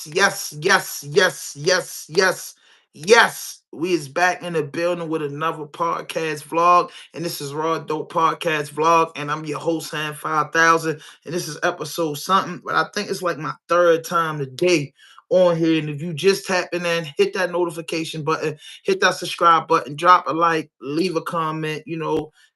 Yes, yes, yes, yes, yes, yes. We is back in the building with another podcast vlog, and this is Raw Dope Podcast Vlog, and I'm your host, Han 5000, and this is episode something, but I think it's like my third time today on here. And if you just tapping in, hit that notification button, hit that subscribe button, drop a like, leave a comment.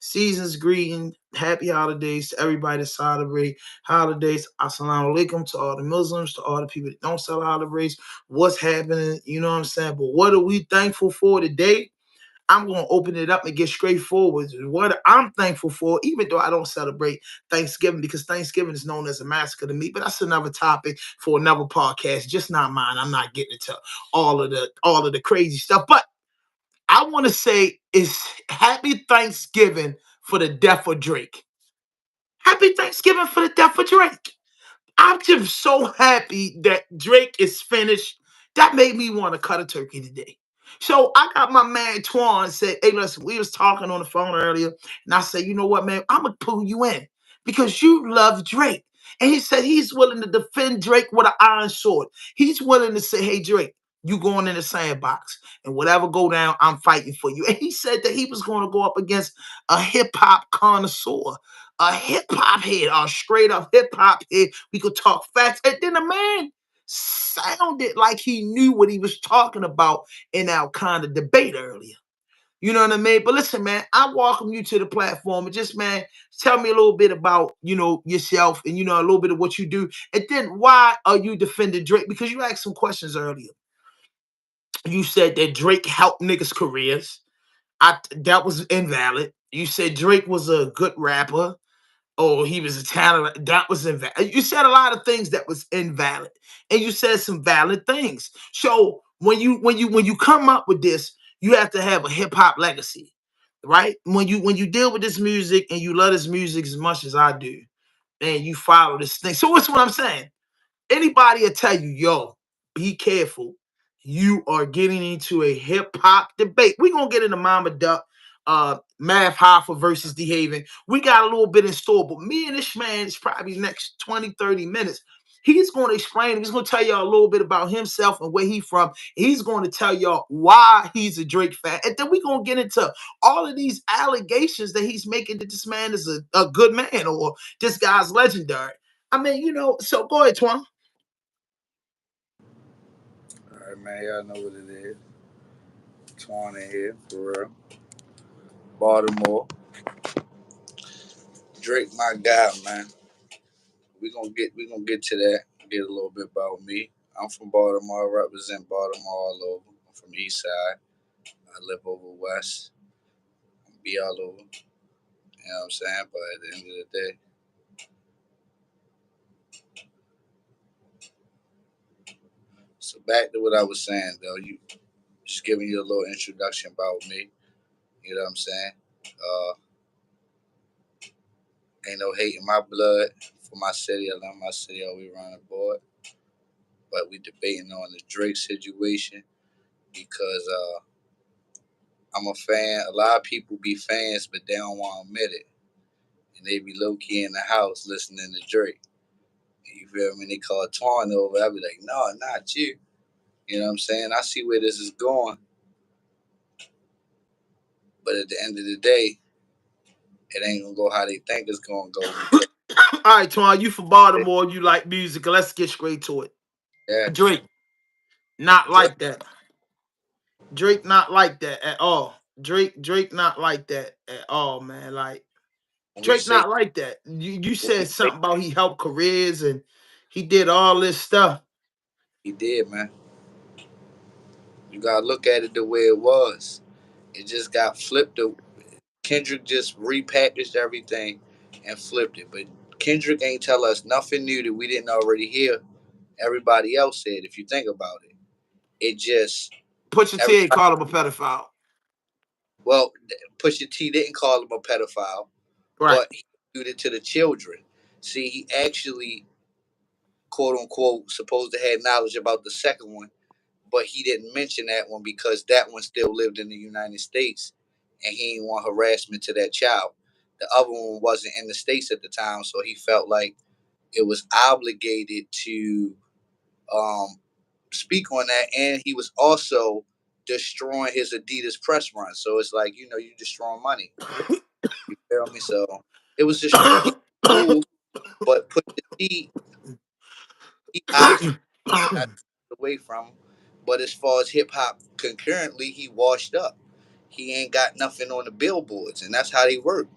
Season's greeting, happy holidays to everybody that celebrate holidays. Assalamu alaikum to all the Muslims, to all the people that don't celebrate. What's happening? You know what I'm saying? But what are we thankful for today? I'm going to open it up and get straightforward. What I'm thankful for, even though I don't celebrate Thanksgiving, because Thanksgiving is known as a massacre to me, but that's another topic for another podcast, just not mine. I'm not getting into all of the crazy stuff. But I want to say is happy Thanksgiving for the death of Drake. Happy Thanksgiving for the death of Drake. I'm just so happy that Drake is finished. That made me want to cut a turkey today. So I got my man Twan said, "Hey, listen, we was talking on the phone earlier, and I said, you know what, man, I'm gonna pull you in because you love Drake." And he said he's willing to defend Drake with an iron sword. He's willing to say, "Hey, Drake, you going in the sandbox, and whatever go down, I'm fighting for you." And he said that he was going to go up against a hip hop connoisseur, a hip hop head, a straight up hip hop head. We could talk facts. And then the man sounded like he knew what he was talking about in our kind of debate earlier. You know what I mean? But listen, man, I welcome you to the platform. And just, man, tell me a little bit about, yourself and, a little bit of what you do. And then why are you defending Drake? Because you asked some questions earlier. You said that Drake helped niggas' careers. That was invalid. You said Drake was a good rapper. Oh, he was a talent. That was invalid. You said a lot of things that was invalid, and you said some valid things. So when you come up with this, you have to have a hip hop legacy, right? When you deal with this music and you love this music as much as I do, and you follow this thing. So what's what I'm saying? Anybody will tell you, yo, be careful. You are getting into a hip hop debate. We're gonna get into Mama Duck, Math Hoffa versus Deheven. We got a little bit in store, but me and this man is probably next 20, 30 minutes. He's going to explain, he's going to tell y'all a little bit about himself and where he's from. He's going to tell y'all why he's a Drake fan. And then we're going to get into all of these allegations that he's making that this man is a good man or this guy's legendary. I mean, so go ahead, Twan. All right, man. Y'all know what it is. Twan in here for real. Baltimore. Drake, my guy, man. We gonna get to that. Get a little bit about me. I'm from Baltimore. I represent Baltimore all over. I'm from East Side. I live over West. Be all over. You know what I'm saying? But at the end of the day, so back to what I was saying though. You just giving you a little introduction about me. You know what I'm saying? Uh, ain't no hate in my blood for my city. I love my city. All we run the board. But we debating on the Drake situation because I'm a fan. A lot of people be fans, but they don't want to admit it, and they be low key in the house listening to Drake. You feel me? They call Torn over. I be like, no, not you. You know what I'm saying? I see where this is going, but at the end of the day, it ain't gonna go how they think it's gonna go because All right, Twan, you from Baltimore, you like music. Let's get straight to it. yeah, Drake, not Drake. like that. Drake not like that at all. Drake not like that at all, man. Like When we Drake say not like that. You when we said say something about he helped careers and he did all this stuff. he did, man, you gotta look at it the way it was. It just got flipped. Kendrick just repackaged everything and flipped it. But Kendrick ain't tell us nothing new that we didn't already hear. Everybody else said, if you think about it, it just Pusha T ain't everybody. call him a pedophile. Well, Pusha T didn't call him a pedophile, Right. but he did it to the children. See, he actually, quote unquote, supposed to have knowledge about the second one, but he didn't mention that one because that one still lived in the United States, and he didn't want harassment to that child. The other one wasn't in the States at the time, so he felt like it was obligated to um, speak on that, and he was also destroying his Adidas press run. So it's like, you destroying money. You feel me? So it was just he cool, but put the T.I. not away from him. But as far as hip hop concurrently, he washed up. He ain't got nothing on the billboards, and that's how they work.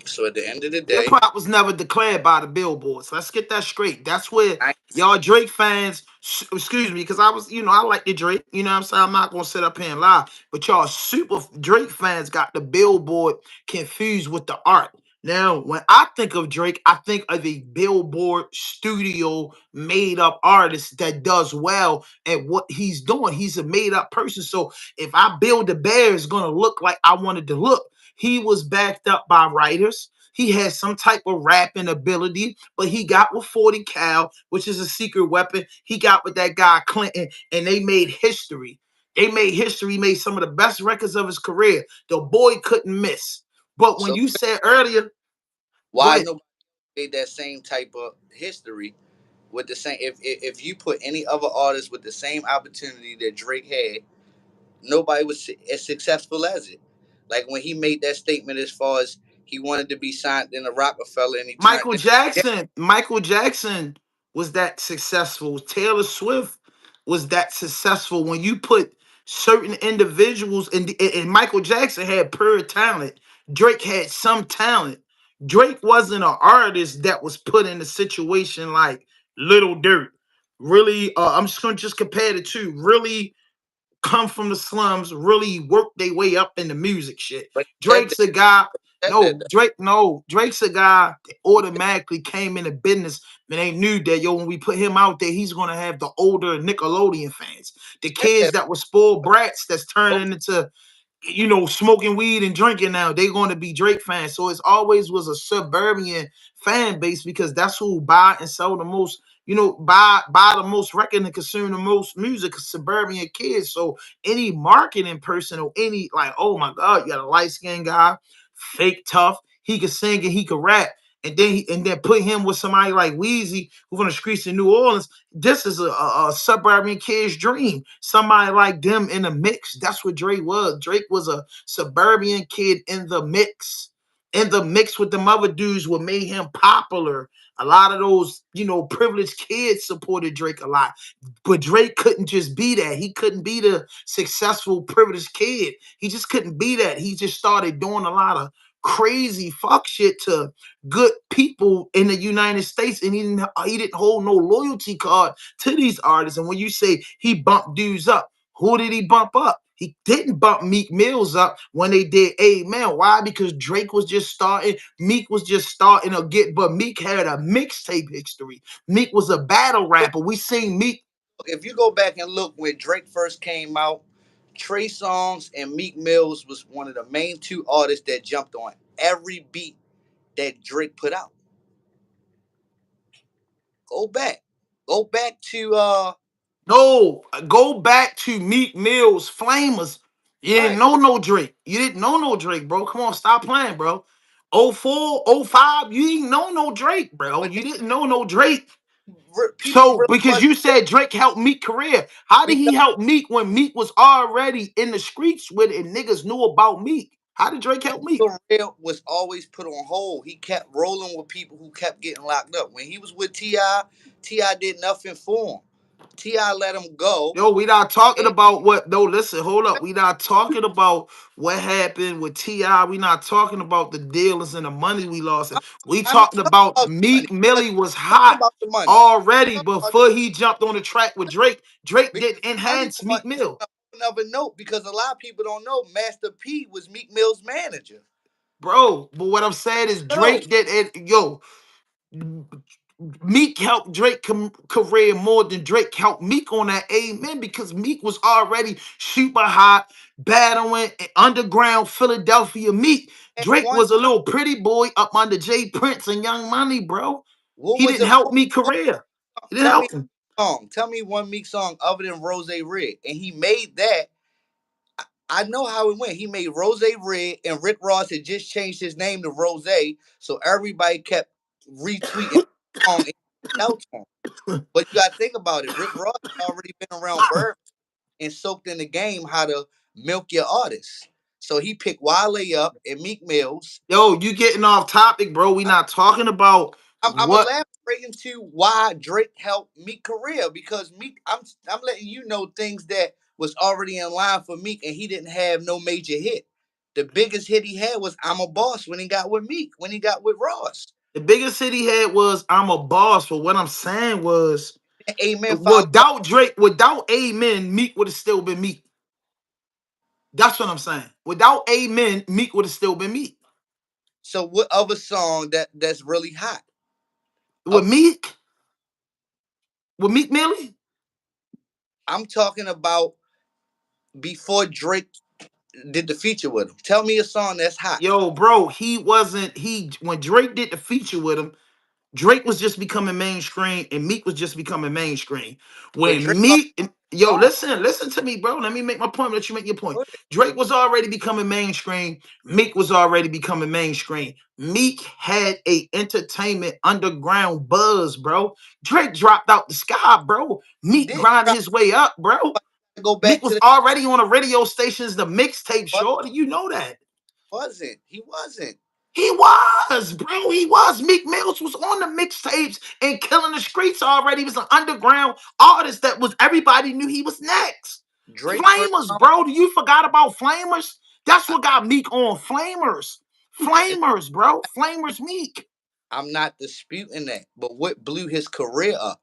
So at the end of the Hip day, hop was never declared by the billboards. Let's get that straight. That's where I y'all Drake fans, excuse me, because I was, I like the Drake. You know what I'm saying? I'm not gonna sit up here and lie, but y'all super Drake fans got the billboard confused with the art. Now, when I think of Drake, I think of a billboard studio made up artist that does well at what he's doing. He's a made up person. So if I build a bear, it's gonna look like I wanted to look. He was backed up by writers. He had some type of rapping ability, but he got with 40 Cal, which is a secret weapon. He got with that guy Clinton, and they made history. They made history, made some of the best records of his career. The boy couldn't miss. But when so you said earlier, go why ahead. nobody made that same type of history with the same? If you put any other artist with the same opportunity that Drake had, nobody was as successful as it. Like when he made that statement as far as he wanted to be signed in a Rockefeller and he turned Michael down. Jackson. Michael Jackson was that successful. Taylor Swift was that successful. When you put certain individuals and Michael Jackson had pure talent. Drake had some talent. Drake wasn't an artist that was put in a situation like Little Dirt. Really, I'm just gonna just compare the two. Really come from the slums, really work their way up in the music shit. But he said Drake's that. a guy. Said that No, Drake. No, Drake's a guy that automatically came into business, and they knew that when we put him out there, he's gonna have the older Nickelodeon fans, the said kids that. that were spoiled brats that's Okay, turning into smoking weed and drinking now. They're going to be Drake fans. So it's always was a suburban fan base because that's who buy and sell the most, buy the most record and consume the most music, suburban kids. So any marketing person or any like, oh my God, you got a light skinned guy, fake tough, he could sing and he could rap. And then put him with somebody like Weezy who from the streets in New Orleans. This is a suburban kid's dream. Somebody like them in the mix. That's what Drake was. Drake was a suburban kid in the mix. In the mix with them other dudes what made him popular. A lot of those, privileged kids supported Drake a lot. But Drake couldn't just be that. He couldn't be the successful, privileged kid. He just couldn't be that. He just started doing a lot of crazy fuck shit to good people in the United States, and he didn't hold no loyalty card to these artists. And when you say he bumped dudes up, who did he bump up? He didn't bump Meek Mills up when they did Amen. Why? Because Drake was just starting, Meek was just starting to get, but Meek had a mixtape history. Meek was a battle rapper. We seen Meek. if you go back and look when Drake first came out, Trey Songz and Meek Mills was one of the main two artists that jumped on every beat that Drake put out. Go back. Go back to No, go back to Meek Mill's Flamers. You didn't right. know no Drake. You didn't know no Drake, bro. Come on, stop playing, bro. Oh 04, oh 05, you didn't know no Drake, bro. But You didn't know no Drake. people So really because wasn't you said Drake helped Meek career, how did he because help Meek when Meek was already in the streets with it and niggas knew about Meek? How did Drake help Meek? career was always put on hold. He kept rolling with people who kept getting locked up. When he was with Ti, Ti did nothing for him. Ti let him go, Yo, we not talking and about what. No, listen, hold up. We not talking about what happened with Ti. We not talking about the dealers and the money we lost. We I'm not talking talking about about the money. Meek Millie was I'm talking hot about the money. already About the before he jumped on the track with Drake. Drake because didn't the money enhance part Meek is Mill, on another note because a lot of people don't know Master P was Meek Mill's manager. bro. But what I'm saying is No, Drake did it. Yo, Meek helped Drake career more than Drake helped Meek on that Amen because Meek was already super hot, battling underground Philadelphia Meek. at Drake one was a time, little pretty boy up under Jay Prince and Young Money, bro. what He was didn't the help Meek career. He didn't tell me help him. song? Tell me one Meek song other than Rose Red, and he made that. I know how it went. He made Rose Red, and Rick Ross had just changed his name to Rose, so everybody kept retweeting the song and out to him. But you gotta think about it. Rick Ross already been around Bird and soaked in the game how to milk your artists. So he picked Wale up and Meek Mills. Yo, you getting off topic, bro. We not talking about I'm what elaborating to why Drake helped Meek career because Meek, I'm letting you know things that was already in line for Meek, and he didn't have no major hit. The biggest hit he had was "I'm a Boss" when he got with Meek, when he got with Ross. the biggest hit he had was I'm a boss. But what I'm saying was Amen. Followed up. without Drake, without Amen, Meek would have still been Meek. That's what I'm saying. Without Amen, Meek would have still been Meek. So what other song that's really hot? With Of Meek, with Meek Millie, I'm talking about before Drake did the feature with him. Tell me a song that's hot. yo, bro, he wasn't he when Drake did the feature with him. Drake was just becoming mainstream and Meek was just becoming mainstream. But Drake When already Meek, yo, song. listen to me, bro. Let me make my point. Let you make your point. Drake was already becoming mainstream. Meek was already becoming mainstream. Meek had a entertainment underground buzz, bro. Drake dropped out the sky, bro. He Meek did grinded try his way up, bro. to go Meek back to was the already on the radio stations, the mixtape but shorty. You know that. wasn't. He wasn't. He was, bro. He was. Meek Mills was on the mixtapes and killing the streets already. He was an underground artist that was everybody knew he was next. Drake first Flamers, song. bro. Do you forgot about Flamers? That's what got Meek on. Flamers. Flamers, bro. Flamers Meek. I'm not disputing that. But what blew his career up?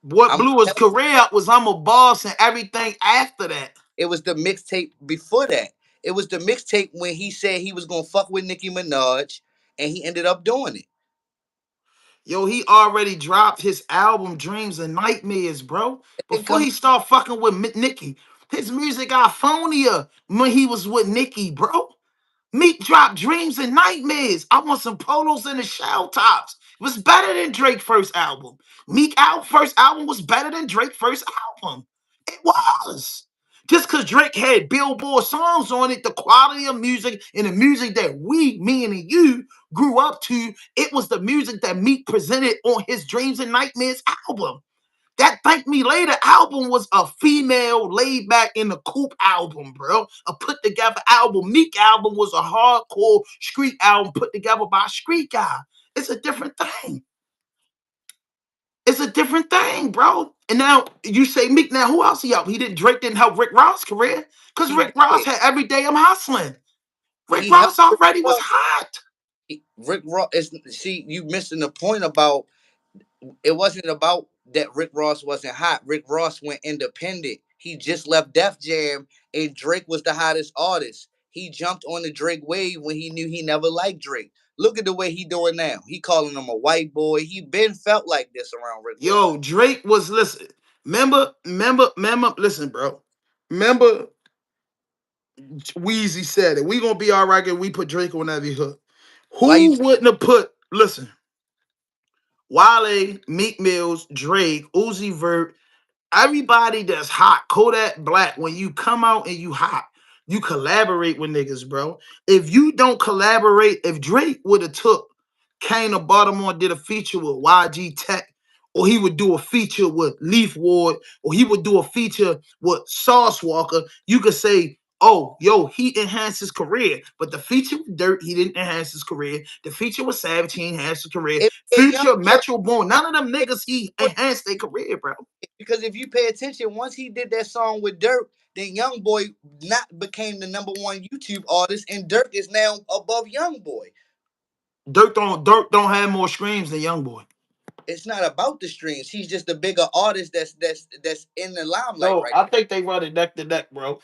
What I'm blew his telling career up was I'm a boss and everything after that. you, it was the mixtape before that. It was the mixtape when he said he was gonna fuck with Nicki Minaj, and he ended up doing it. Yo, he already dropped his album Dreams and Nightmares, bro. It didn't Before come he started fucking with Nicki. His music got phonier when he was with Nicki, bro. Meek dropped Dreams and Nightmares. I want some polos and the shell tops. It was better than Drake's first album. First album was better than Drake's first album. It was. Just because Drake had Billboard songs on it, the quality of music and the music that we, me and you, grew up to, it was the music that Meek presented on his Dreams and Nightmares album. That Thank Me Later album was a female laid back in the coop album, bro. A put together album. Meek album was a hardcore street album put together by a street guy. It's a different thing. It's a different thing, bro. And now you say Meek, now who else he helped? Drake didn't help Rick Ross' career. Because he Rick Ross did. had Every Day I'm Hustling. Rick He helped Ross Rick already was Ross. hot. Rick Ross is see you missing the point about it wasn't about that Rick Ross wasn't hot. Rick Ross went independent. He just left Def Jam, and Drake was the hottest artist. He jumped on the Drake wave when he knew he never liked Drake. Look at the way he doing now. He calling him a white boy. He been felt like this around Rick Ross. Yo, Drake was, listen. Remember, listen, bro. Remember Weezy said it. We gonna be all right if we put Drake on every hook. Why you Who wouldn't have put? Listen, Wale, Meek Mills, Drake, Uzi Vert, everybody that's hot, Kodak Black. When you come out and you hot, you collaborate with niggas, bro. If you don't collaborate, if Drake would have took Kane of Baltimore did a feature with YG Tech, or he would do a feature with Leaf Ward, or he would do a feature with Sauce Walker, you could say, oh, yo, he enhanced his career. But the feature with Dirt, he didn't enhance his career. The feature with Savage, he enhanced his career. NBA young Future, boy, Metro Boomin, none of them niggas, he enhanced their career, bro. because if you pay attention, once he did that song with Dirk, then Young Boy not became the number one YouTube artist, and Dirk is now above Young Boy. Dirk don't have more streams than Youngboy. It's not about the streams. He's just a bigger artist that's in the limelight No, right I think they run it neck to neck, bro.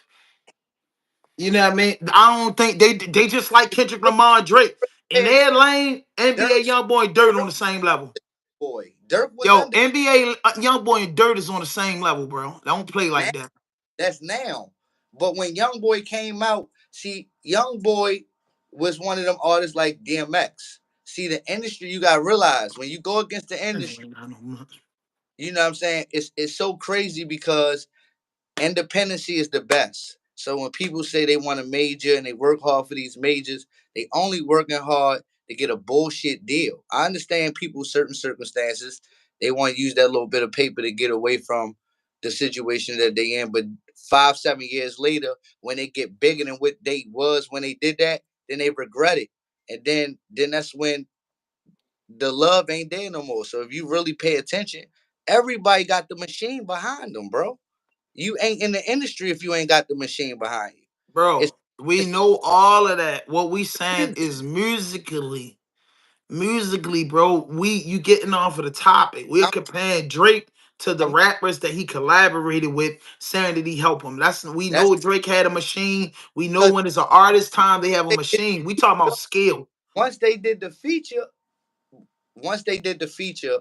You know what I mean? I don't think they just like Kendrick now. Lamar and Drake. In Pay their attention. lane, NBA Dirk's Youngboy and Dirt on Dirk the same level. boy. Dirk was Yo, under NBA Youngboy and Dirt is on the same level, bro. Don't play now. like that. That's now. But when Young Boy came out, see, Young Boy was one of them artists like DMX. See, the industry, you gotta realize when you go against the industry, you know what I'm saying? It's so crazy because independency is the best. So when people say they want a major and they work hard for these majors, they only working hard to get a bullshit deal. I understand people certain circumstances. They want to use that little bit of paper to get away from the situation that they in. But 5, 7 years later, when they get bigger than what they was when they did that, then they regret it. And then that's when the love ain't there no more. So if you really pay attention, everybody got the machine behind them, bro. You ain't in the industry if you ain't got the machine behind you. It's Bro, we it's know all of that. What we saying music. is musically, bro, you getting off of the topic. We're I'm, comparing Drake to the I'm rappers that he collaborated with, saying that he helped him. We that's know Drake had a machine. We know because when it's an artist time, they have a machine. We talking about skill. once they did the feature, once they did the feature,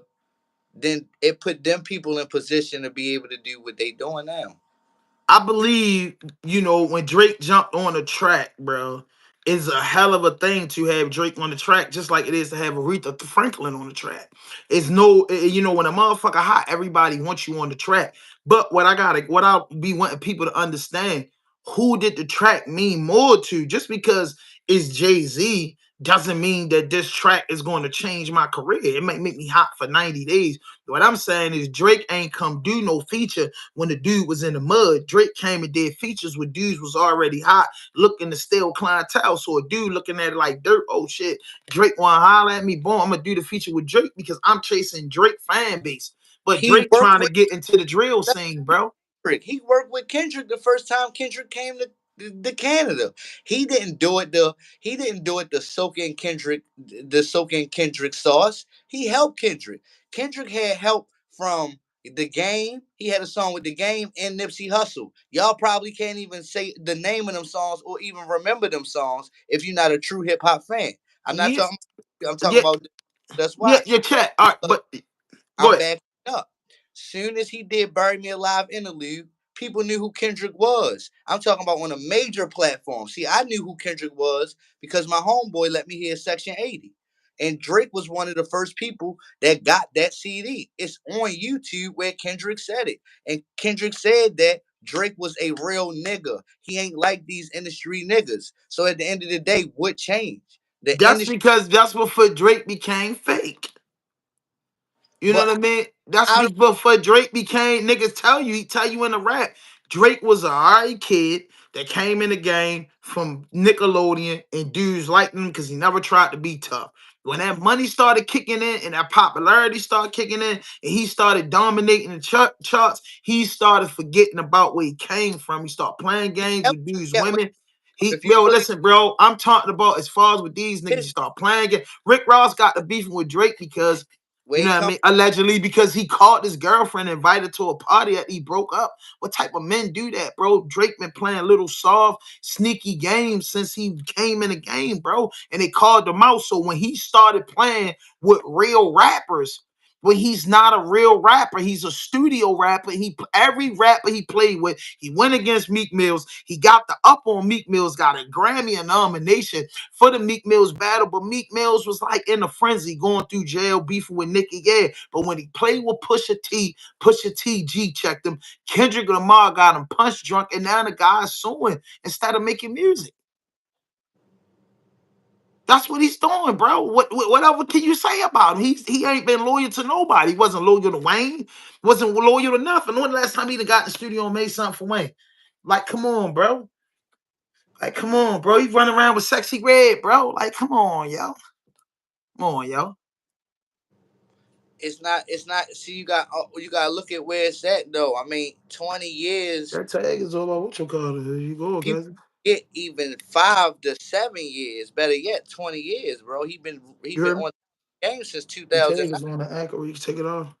then it put them people in position to be able to do what they doing now. I believe, when Drake jumped on the track, bro, is a hell of a thing to have Drake on the track, just like it is to have Aretha Franklin on the track. It's no, when a motherfucker hot, everybody wants you on the track. But what I'll be wanting people to understand, who did the track mean more to? Just because it's Jay-Z doesn't mean that this track is going to change my career. It might make me hot for 90 days. What I'm saying is Drake ain't come do no feature when the dude was in the mud. Drake came and did features with dudes was already hot, looking to steal clientele. So a dude looking at it like dirt, oh shit, Drake wanna holler at me, boom, I'm gonna do the feature with Drake because I'm chasing Drake fan base. But He Drake worked trying to with get into the drill scene, bro. Kendrick. He worked with Kendrick the first time Kendrick came to Canada. He didn't do it the soaking Kendrick sauce. He helped Kendrick. Kendrick had help from the game. He had a song with the game and Nipsey Hussle. Y'all probably can't even say the name of them songs or even remember them songs if you're not a true hip hop fan. I'm not Yeah, talking. I'm talking yeah, about that's yeah, watching. your chat. All right, but go I'm ahead. backing up. Soon as he did Bury Me Alive interlude, people knew who Kendrick was. I'm talking about on a major platform. See, I knew who Kendrick was because my homeboy let me hear Section 80. And Drake was one of the first people that got that CD. It's on YouTube where Kendrick said it. And Kendrick said that Drake was a real nigga. He ain't like these industry niggas. So at the end of the day, what changed? The That's industry. because that's what for Drake became fake. You know But what I mean? That's I don't. before Drake became niggas he tell you in the rap. Drake was a alright kid that came in the game from Nickelodeon and dudes liked him because he never tried to be tough. When that money started kicking in and that popularity started kicking in and he started dominating the charts, he started forgetting about where he came from. He started playing games with dudes, Yeah, women. if you Bro, really listen, bro. I'm talking about as far as with these niggas, he his start playing. Rick Ross got the beefing with Drake because where he what I come mean? Allegedly, because he called his girlfriend, invited to a party that he broke up. What type of men do that, bro? Drake been playing little soft, sneaky games since he came in the game, bro. And they called him out. So when he started playing with real rappers, when he's not a real rapper, he's a studio rapper. Every rapper he played with, he went against Meek Mills. He got the up on Meek Mills, got a Grammy a nomination for the Meek Mills battle, but Meek Mills was like in a frenzy going through jail, beefing with Nicki. Yeah, but when he played with Pusha T G checked him. Kendrick Lamar got him punch drunk, and now the guy's suing instead of making music. That's what he's doing, bro. Whatever can you say about him? He ain't been loyal to nobody. He wasn't loyal to Wayne. Wasn't loyal to nothing. When the last time he done got in the studio and made something for Wayne? Like, come on, bro. Like, come on, bro. He running around with Sexy Red, bro. Like, come on, yo. Come on, yo. it's not see you got to look at where it's at though. I mean, 20 years That tag is all about what you call it. There you go, people guys. get even 5 to 7 years, better yet 20 years, bro. He You been heard me? on the game since The tag 2009. is on the ankle. You can take it off.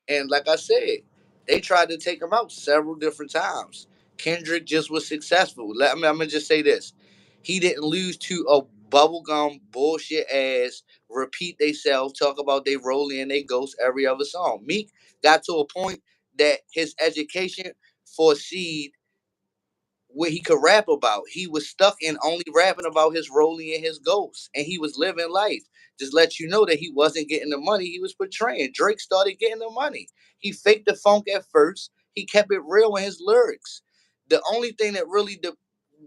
And like I said, they tried to take him out several different times. Kendrick just was successful. I'm gonna just say this: he didn't lose to a bubblegum bullshit ass repeat they self talk about they rolling and they ghost every other song. Meek got to a point that his education foreseed what he could rap about. He was stuck in only rapping about his rolling and his ghosts, and he was living life. Just let you know that he wasn't getting the money he was portraying. Drake started getting the money. He faked the funk at first. He kept it real in his lyrics. The only thing that really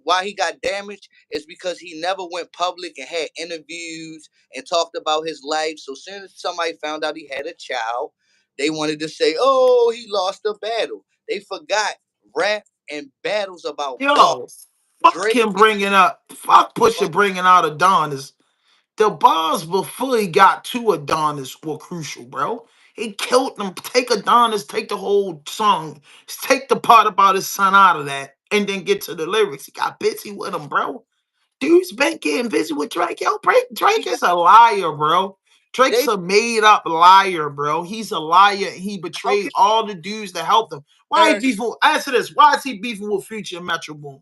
why he got damaged is because he never went public and had interviews and talked about his life. So soon as somebody found out he had a child, They wanted to say, "Oh, he lost a battle." They forgot rap and battles about bars. Yo, fuck Drake, him bringing up, fuck but Pusha bringing out Adonis. The bars before he got to Adonis were crucial, bro. He killed them. Take Adonis, take the whole song, take the part about his son out of that, and then get to the lyrics. He got busy with him, bro. Dude's been getting busy with Drake. Yo, Drake he got is a liar, bro. Drake's they a made up liar, bro. He's a liar. He how betrayed can all the dudes that helped him. Why he her beefing? Answer this. Why is he beefing with Future and Metro Boom?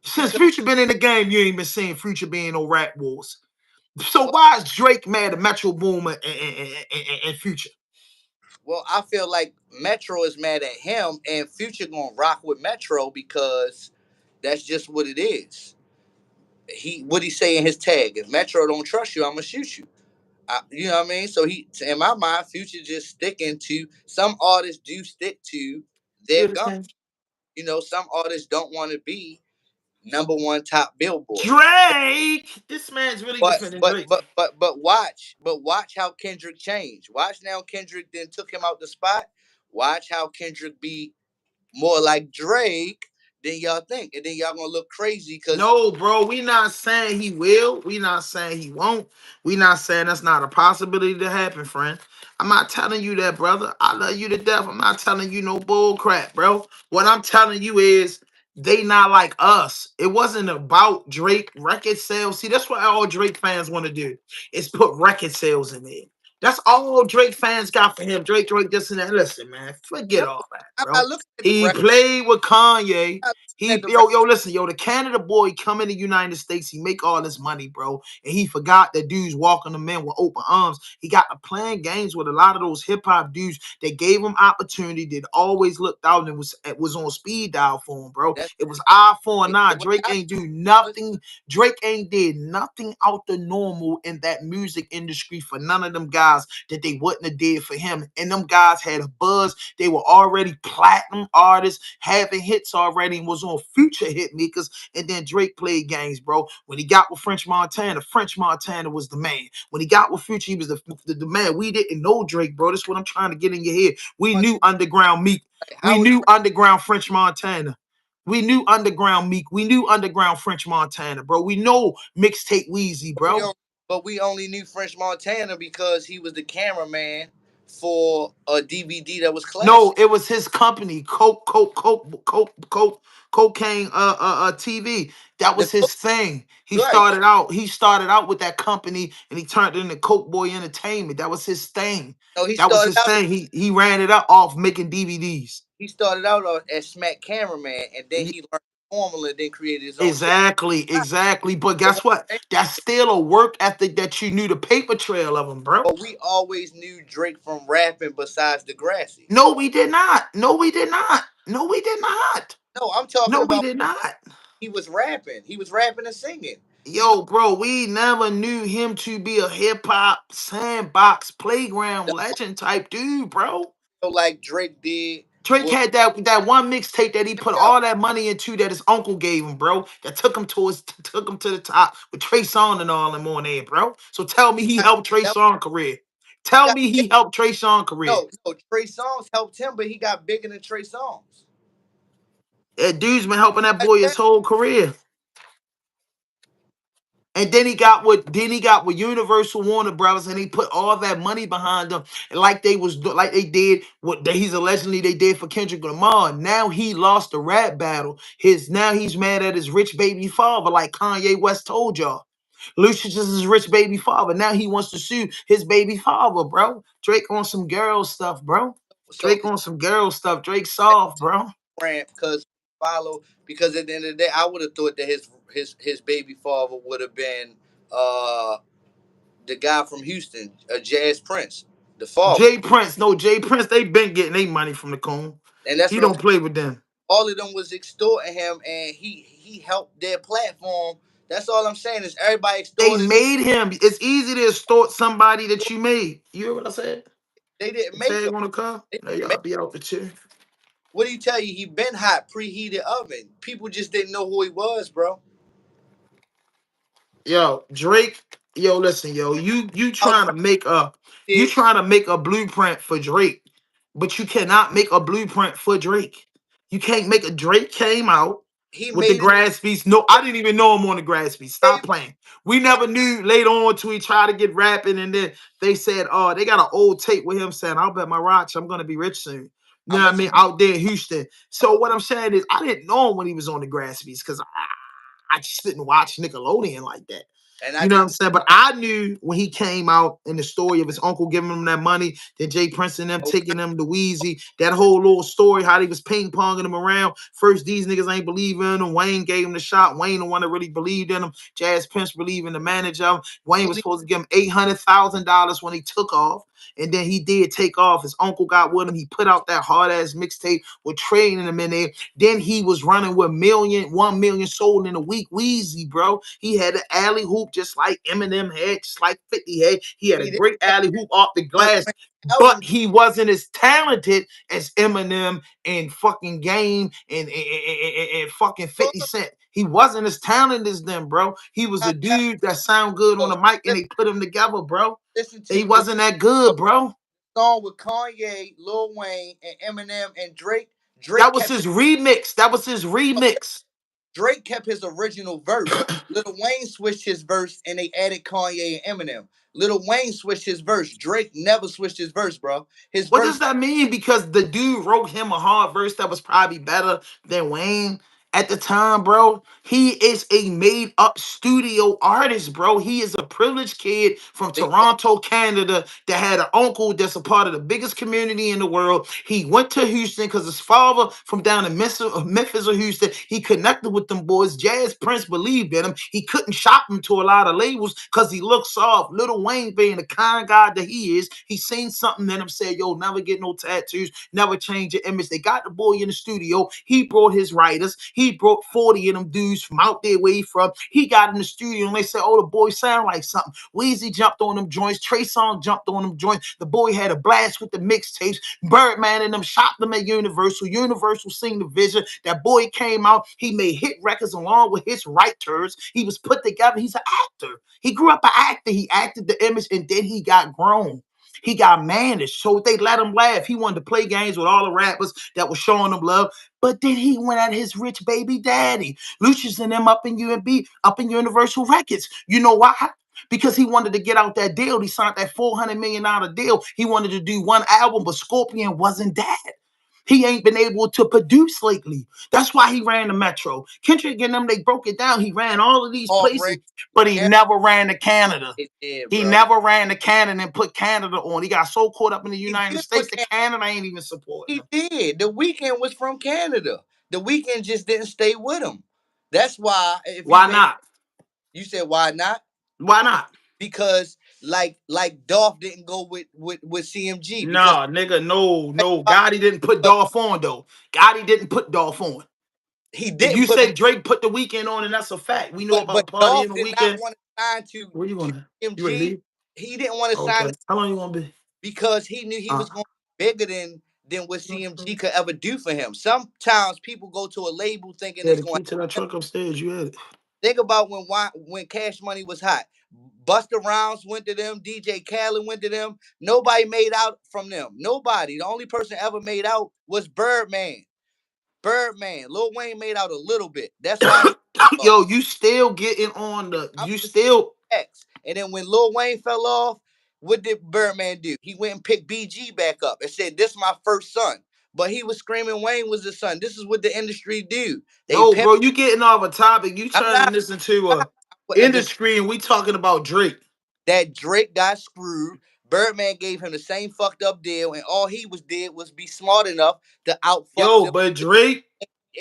Since because Future been in the game, you ain't been seeing Future being no rap wars. So well, why is Drake mad at Metro Boom and Future? well, I feel like Metro is mad at him, and Future gonna rock with Metro because that's just what it is. He what he say in his tag? If Metro don't trust you, I'm gonna shoot you. You know what I mean? So he, in my mind, Future just sticking to some artists do stick to You their gun. understand? You know, some artists don't want to be number one top Billboard. Drake, this man's really But defending but Drake. but but but watch how Kendrick changed. Watch now Kendrick then took him out the spot. Watch how Kendrick be more like Drake than y'all think, and then y'all gonna look crazy because No, bro, we not saying he will. We not saying he won't. We not saying that's not a possibility to happen, friend. I'm not telling you that, brother. I love you to death. I'm not telling you no bull crap, bro. What I'm telling you is they not like us. It wasn't about Drake record sales. See, that's what all Drake fans want to do is put record sales in there. That's all Drake fans got for him. Drake, this and that. Listen, man, forget no, all that, I'm not bro. looking at the He record. played with Kanye. I'm not looking at He the record. listen, the Canada boy come in the United States, he make all this money, bro. And he forgot that dudes walking the men with open arms. He got to playing games with a lot of those hip-hop dudes that gave him opportunity, that always looked out and was on speed dial for him, bro. That's It was eye for an eye. the way Drake I ain't do was. nothing. Drake ain't did nothing out the normal in that music industry for none of them guys that they wouldn't have did for him. And them guys had a buzz. They were already platinum artists, having hits already, and was on future hit makers. And then Drake played games, bro. When he got with French Montana was the man. When he got with Future, he was the man. We didn't know Drake, bro. That's what I'm trying to get in your head. We knew Underground Meek. Like, We how is knew Underground French Montana. We knew Underground Meek. We knew Underground French Montana, bro. We know Mixtape Wheezy, we bro. only, but we only knew French Montana because he was the cameraman for a DVD that was No, classic. it was his company, Cocaine TV. That The was his thing. right. He started out with that company and he turned it into Coke Boy Entertainment. That was his thing. No, That was his thing. He ran it up off making DVDs. he started out as Smack cameraman, and then he learned the formula, and then created his own show. Exactly. But But guess what what? I'm saying, That's still a work ethic that you knew the paper trail of him, bro. but we always knew Drake from rapping. Besides Degrassi, No, we did not. No, we did not. No, we did not. no, I'm talking No, we about did not. he was rapping. He was rapping and singing. You Yo, bro, we never knew him to be a hip hop sandbox playground know, legend type dude, bro. like Drake did Drake was had that one mixtape that he put yo. all that money into that his uncle gave him, bro. That took him to the top with Trey Songz and all them on there, bro. So tell me he helped Trey That Songz career. Tell got me big. he helped Trey Songz career. No, Trey Songz helped him, but he got bigger than Trey Songz. That dude's been helping that Like boy his that, whole career. And then he got with Universal Warner Brothers, and he put all that money behind them, like they did what he's allegedly they did for Kendrick Lamar. Now he lost the rap battle. Now he's mad at his rich baby father, like Kanye West told y'all. Lucius is his rich baby father. Now he wants to sue his baby father, bro. Drake on some girl stuff, bro. so Drake on some girl stuff. Drake soft, bro. rant because follow because at the end of the day, I would have thought that his baby father would have been uh the guy from Houston, Jazz Prince, the father, Jay Prince, no Jay Prince. They been getting their money from the coon. and that's He what I'm don't saying. play with them. All of them was extorting him, and he helped their platform. That's all I'm saying is everybody They extorted. made him. It's easy to extort somebody that you made. You hear what I said? They didn't The make him. tag on the car. They Now didn't y'all make. be out the chair. What do you tell you? He been hot, preheated oven. People just didn't know who he was, bro. Yo, Drake. Yo, listen, yo, you Out trying to make a you did. trying to make a blueprint for Drake, but you cannot make a blueprint for Drake. You can't make a Drake came out He with the made it. grass beats. No, I didn't even know him on the grass beats. Stop playing. We never knew later on till he tried to get rapping, and then they said, "Oh, they got an old tape with him saying, I'll bet my watch I'm gonna be rich soon." You know I'm what gonna I tell mean? Out there in Houston. So what I'm saying is, I didn't know him when he was on the grass beats because I just didn't watch Nickelodeon like that. and I You know what I'm didn't. saying? But I knew when he came out in the story of his uncle giving him that money, then Jay Prince and them Oh, taking him to Wheezy, that whole little story, how they was ping ponging him around. First, these niggas ain't believing in him. Wayne gave him the shot. Wayne, the one that really believed in him. Jazz Prince believed in the manager of him. Wayne was only supposed to give him $800,000 when he took off. And then he did take off. His uncle got with him. He put out that hard ass mixtape with trading him in there. Then he was running with 1 million sold in a week. Wheezy, bro. He had an alley hoop just like Eminem had, just like 50 had. He had a he didn't great alley hoop off the but glass, when but album he wasn't as talented as Eminem and fucking Game and fucking 50 Cent. He wasn't as talented as them, bro. He was a dude that sound good on the mic and they put him together, bro. listen He to the wasn't that good, bro. song with Kanye, Lil Wayne, and Eminem and Drake. That Drake was kept his remix. That was his remix. Drake kept his original verse. Lil Wayne switched his verse and they added Kanye and Eminem. Lil Wayne switched his verse. Drake never switched his verse, bro. His What does verse, that mean? Because the dude wrote him a hard verse that was probably better than Wayne at the time, bro. He is a made up studio artist, bro. He is a privileged kid from Toronto, Canada, that had an uncle that's a part of the biggest community in the world. He went to Houston because his father from down in Memphis or Houston, he connected with them boys. Jazz Prince believed in him. He couldn't shop him to a lot of labels because he looked soft. Little Wayne, being the kind guy that he is, he seen something in him, said, yo, never get no tattoos, never change your image. They got the boy in the studio. He brought his writers. He brought 40 of them dudes from out there where he from. He got in the studio and they said, oh, the boy sound like something. Weezy jumped on them joints. Trey Songz jumped on them joints. The boy had a blast with the mixtapes. Birdman and them shot them at Universal. Universal seen the vision. That boy came out. He made hit records along with his writers. He was put together. He's an actor. He grew up an actor. He acted the image and then he got grown. He got managed. So they let him laugh. He wanted to play games with all the rappers that were showing him love. But then he went at his rich baby daddy, Lucius and them up in UNB, up in Universal Records. You know why? Because he wanted to get out that deal. He signed that $400 million deal. He wanted to do one album, but Scorpion wasn't that. He ain't been able to produce lately. That's why he ran the Metro. Kendrick and them, they broke it down. He ran all of these places, heartbreak. but he never ran to Canada. It did, He bro. never ran to Canada and put Canada on. He got so caught up in the He United did States put that Canada ain't even supporting He him. did. The weekend was from Canada. The weekend just didn't stay with him. That's why, if you Why pay, not? you said why not? Why not? Because like Dolph didn't go with CMG because Nah, nigga, no, no. Gotti didn't put Dolph on though. Gotti didn't put Dolph on. he If didn't you put, say Drake put the weekend on, and that's a fact. We know but about Party in Dolph the did not Weekend. want to sign Where you to gonna? You ready to CMG. leave? He didn't want to sign Okay. How long you gonna be? because he knew he Uh, was going to be bigger than what CMG could ever do for him. Sometimes people go to a label thinking yeah, it's the going key to that to truck upstairs. You had it. think about when Cash Money was hot. Buster Rounds went to them. DJ Khaled went to them. Nobody made out from them. Nobody. The only person ever made out was Birdman. Birdman. Lil Wayne made out a little bit. That's why he lost. Yo, you still getting on the? I'm You just saying still facts. And then when Lil Wayne fell off, what did Birdman do? He went and picked BG back up and said, "This is my first son." But he was screaming Wayne was his son. This is what the industry do. They no, pimp. bro. You getting off a topic. You I'm turning not. this into a The industry, and we talking about Drake. that Drake got screwed. Birdman gave him the same fucked up deal, and all he was did was be smart enough to outfuck Yo, them, but Drake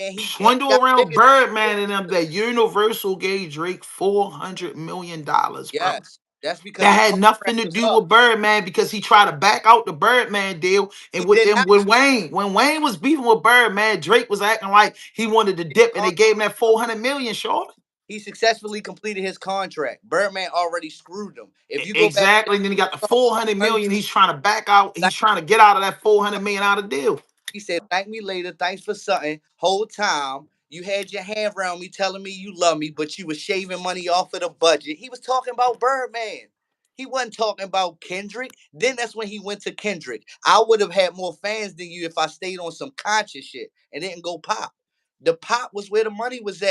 and he swindle got around bigger. Birdman and them. That Universal gave Drake $400 million, bro. Yes, that's because That the had nothing contract to was do up. with Birdman because he tried to back out the Birdman deal. He And with did them, not. when Wayne was beefing with Birdman, Drake was acting like he wanted to dip, and they Con- gave him that 400 million, short. He successfully completed his contract. Birdman already screwed him. If you go back to Exactly. And then he got the 400 million. hundred, He's trying to back out. He's trying to get out of that 400 million out of deal. he said, "Thank me later. Thanks for something." Whole time, You had your hand around me telling me you love me, but you was shaving money off of the budget. He was talking about Birdman. He wasn't talking about Kendrick. Then that's when he went to Kendrick. I would have had more fans than you if I stayed on some conscious shit and didn't go pop. The pop was where the money was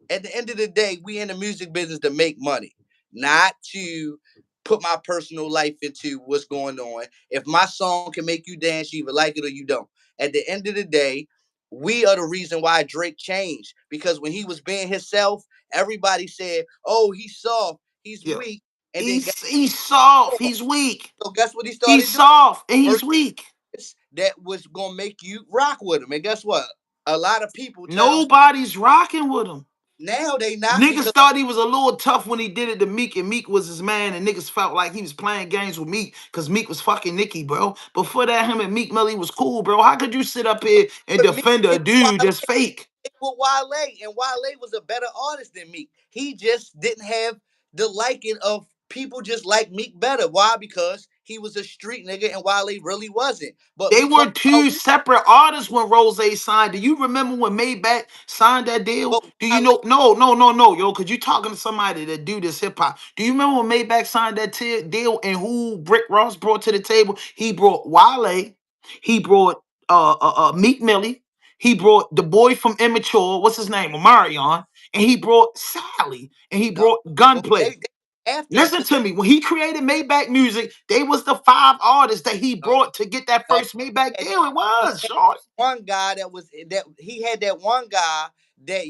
at the end of the day, we in the music business to make money, not to put my personal life into what's going on. If my song can make you dance, you either like it or you don't. At the end of the day, we are the reason why Drake changed. Because when he was being himself, everybody said, "Oh, he's soft, he's Yeah. weak," and then He's soft. He's weak. so guess what he He's started doing? soft and he's First, weak. that was gonna make you rock with him, and guess what? A lot of people tell him Nobody's rocking with him. now they not Niggas because thought he was a little tough when he did it to Meek, and Meek was his man, and niggas felt like he was playing games with Meek because Meek was fucking Nicki, bro. Before that, him and Meek Millie was cool, bro. How could you sit up here and with me. defend a dude that's fake? With Wale, and Wale was a better artist than Meek. He just didn't have the liking of people just like Meek better. Why? Because he was a street nigga and Wale really wasn't. But They we were talk about two separate artists when Rose signed. Do you remember when Maybach signed that deal? but Do you Wale know? No, no, no, no, yo, because you talking to somebody that do this hip hop. Do you remember when Maybach signed that deal and who Brick Ross brought to the table? He brought Wale, he brought Meek Millie, he brought the boy from Immature, what's his name, Omarion, and he brought Sally, and he no, brought well, Gunplay. they after Listen because to me. When he created Maybach Music, they was the five artists that he no, brought to get that no, first Maybach and deal. It he was, had short. one guy that was that he had that one guy that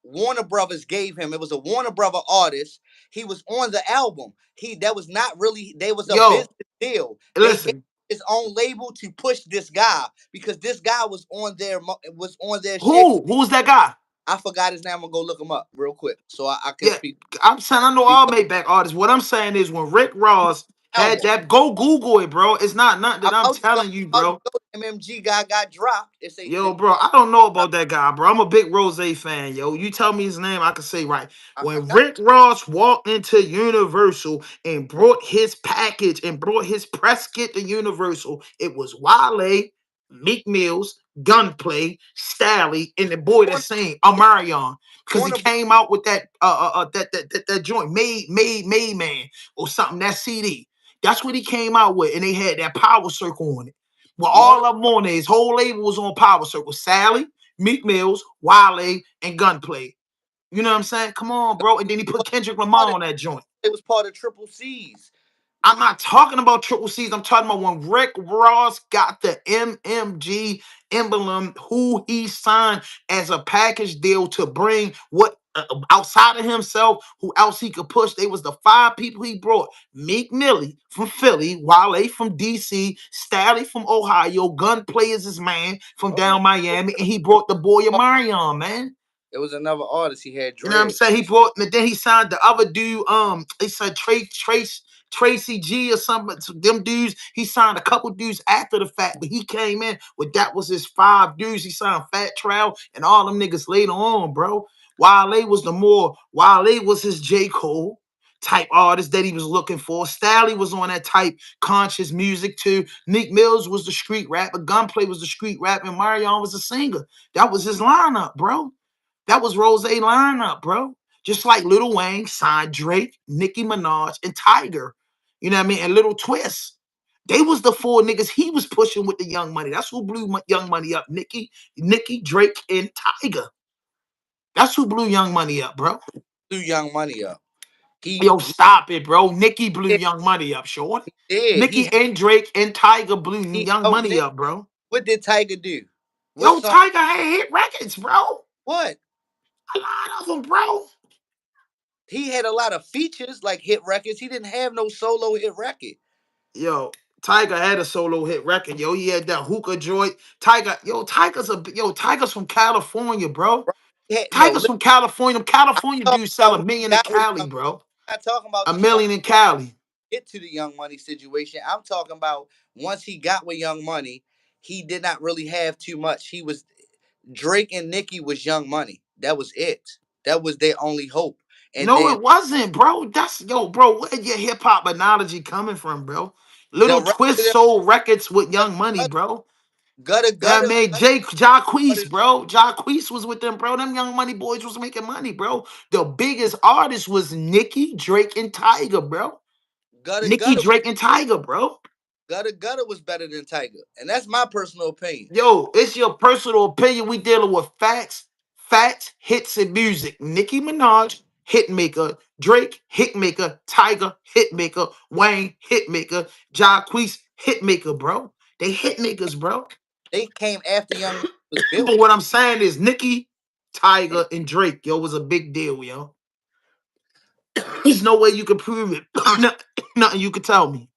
Warner Brothers gave him. It was a Warner Brother artist. He was on the album. He that was not really there was a business Yo, deal. They gave listen. his own label to push this guy because this guy was on their shit. Who's that guy? I forgot his name. I'm gonna go look him up real quick so I can Yeah, speak I'm saying I know all because Maybach artists. What I'm saying is when Rick Ross had album. that, go Google it, bro. It's not nothing that I'm I'm about to go. telling you, I'm about to bro. go. MMG guy got dropped. It's a Yo, the bro, I don't know about that guy, bro. I'm a big Rose fan, yo. You tell me his name, I can say right. I When forgot. Rick Ross walked into Universal and brought his package and brought his press kit to Universal, it was Wale, Meek Mills, Gunplay, Stally, and the boy that Warner, sang Amarion. Because he Warner came out with that that joint, made man or something, that CD. That's what he came out with, and they had that power circle on it. Well, Warner all of them on there. His whole label was on Power Circle. Sally, Meek Mills, Wale, and Gunplay. You know what I'm saying? Come on, bro. And then he put Kendrick part Lamar of on that joint. it was part of Triple C's. I'm not talking about triple C's. I'm talking about when Rick Ross got the MMG emblem, who he signed as a package deal to bring what outside of himself, who else he could push. They was the five people he brought: Meek Millie from Philly, Wale from DC, Stally from Ohio, Gunplay is his man from Oh, down Miami, and he brought the boy Amarion, man. it was another artist. He had You know what I'm dreads. saying? He brought, and then he signed the other dude. He said Tracy G or something. So them dudes. He signed a couple dudes after the fact, but he came in with that was his five dudes. He signed Fat Trout and all them niggas later on, bro. Wale was his J. Cole type artist that he was looking for. Stally was on that type conscious music too. Nick Mills was the street rap, but Gunplay was the street rap, and Marion was the singer. That was his lineup, bro. That was Rose lineup, bro. Just like Lil Wayne signed Drake, Nicki Minaj, and Tiger. You know what I mean? And Little Twist. They was the four niggas he was pushing with the Young Money. That's who blew Young Money up. Nicki, Drake, and Tiger. That's who blew Young Money up, bro. Threw Young Money up. He Yo, stop it, bro. Nicki blew did. Young Money up, short. He did. Nicki and Drake and Tiger blew He Young oh, Money up, bro. what did Tiger do? What Yo, song? Tiger had hit records, bro. What? A lot of them, bro. He had a lot of features like hit records. He didn't have no solo hit record. Yo, Tiger had a solo hit record. Yo, he had that hookah joint. Tiger's from California, bro. Bro. No, Tiger's from California. Them California talking dudes sell about a when million he in got with Cali, Young. bro. I'm not talking about A the song million in Cali. get to the Young Money situation. I'm talking about once he got with Young Money, he did not really have too much. He was Drake and Nicki was Young Money. That was it. That was their only hope. And No, then it wasn't, bro. Bro, where your hip hop analogy coming from, bro? the Little rest of Twist them, sold records with the Young Money, other, bro. Gutter Yeah, Gutter. man, Jake Jacquees, bro. Jacquees was with them, bro. Them Young Money boys was making money, bro. The biggest artist was Nicki, Drake, and Tiger, bro. Gutter Nicki, Gutter. Drake, and Tiger, bro. Gutter Gutter was better than Tiger, and that's my personal opinion. Yo, it's your personal opinion. We dealing with facts, hits, and music. Nicki Minaj, hitmaker. Drake, hitmaker. Tiger, hitmaker. Wayne, hitmaker. Jacquees, hitmaker, bro. They hitmakers, bro. They came after Young Money was built. But what I'm saying is Nicki, Tiger, and Drake, yo, was a big deal, yo. There's no way you can prove it. Nothing you could tell me.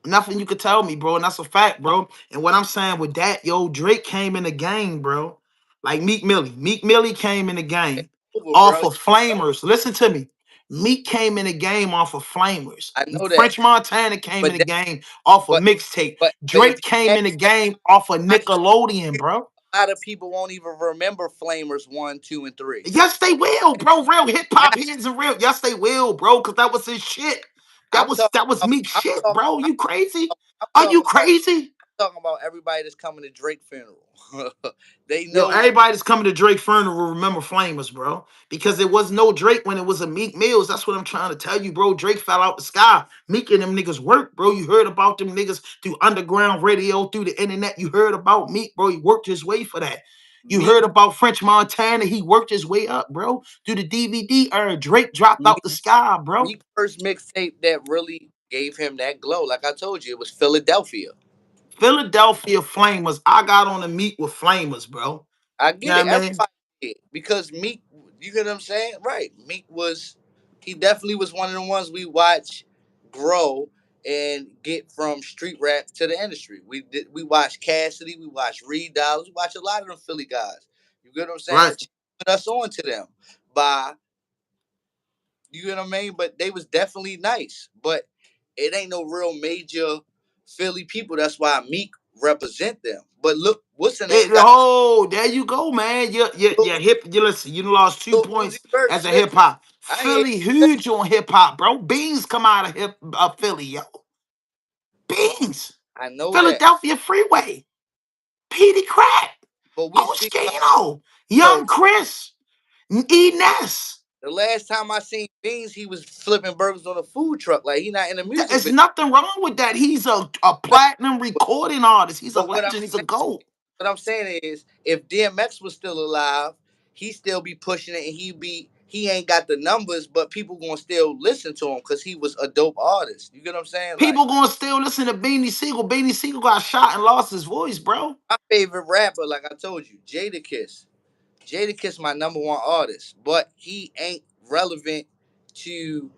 Nothing you could tell me, bro. And that's a fact, bro. And what I'm saying with that, yo, Drake came in the game, bro. Like Meek Millie. Meek Millie came in the It's game over, off bro. of Flamers. Listen to me. Meek came in the game off of Flamers. I know that, French Montana came in but the that, game off of but mixtape. but if Drake you came ask in the that, game off of I Nickelodeon, guarantee bro. a lot of people won't even remember Flamers 1, 2, and 3. Yes, they will, bro. Real hip Now hop heads and real. Yes, they will, bro. Cause that was his shit. That I'm was talking that was about Meek I'm shit, talking bro. You crazy? I'm Are you talking about crazy? talking about everybody that's coming to Drake funeral. They Yo, know everybody that's coming to Drake funeral will remember Flamers, bro. Because there was no Drake when it was a Meek Mills. That's what I'm trying to tell you, bro. Drake fell out the sky. Meek and them niggas worked, bro. You heard about them niggas through underground radio, through the internet. You heard about Meek, bro. He worked his way for that. You Meek heard about French Montana. He worked his way up, bro. Through the DVD era, Drake dropped out Meek the sky, bro. Meek first mixtape that really gave him that glow. Like I told you, it was Philadelphia. Philadelphia Flamers. I got on the Meek with Flamers, bro. I You get know it. what I mean? Everybody did because Meek. You get what I'm saying? Right. Meek was. He definitely was one of the ones we watch grow and get from street rap to the industry. We watched Cassidy. We watched Reed Dollars. We watch a lot of them Philly guys. You get what I'm saying? Right. Put us on to them by you get what I mean? But they was definitely nice. But it ain't no real major Philly people. That's why Meek represent them. But look, what's the name got Oh, there you go, man. Lil, You're hip. You listen. You lost two Lil Uzi points Vert as a spit. hip hop. I ain't Philly huge on hip hop, bro. Beans come out of Philly, yo. Beans. I know that. Philadelphia Freeway. Petey Crack. But we speak about Oskino. so Young Chris. E. Ness. the last time I seen Beans, he was flipping burgers on a food truck. Like he not in the music There's business. nothing wrong with that. He's a platinum recording artist. He's a But legend. He's a GOAT. what I'm saying is, if DMX was still alive, he still be pushing it, and he ain't got the numbers, but people gonna still listen to him because he was a dope artist. You get what I'm saying? Like People gonna still listen to Beanie Siegel. Beanie Siegel got shot and lost his voice, bro. my favorite rapper, like I told you, Jadakiss. Jadakiss my number one artist, but he ain't relevant to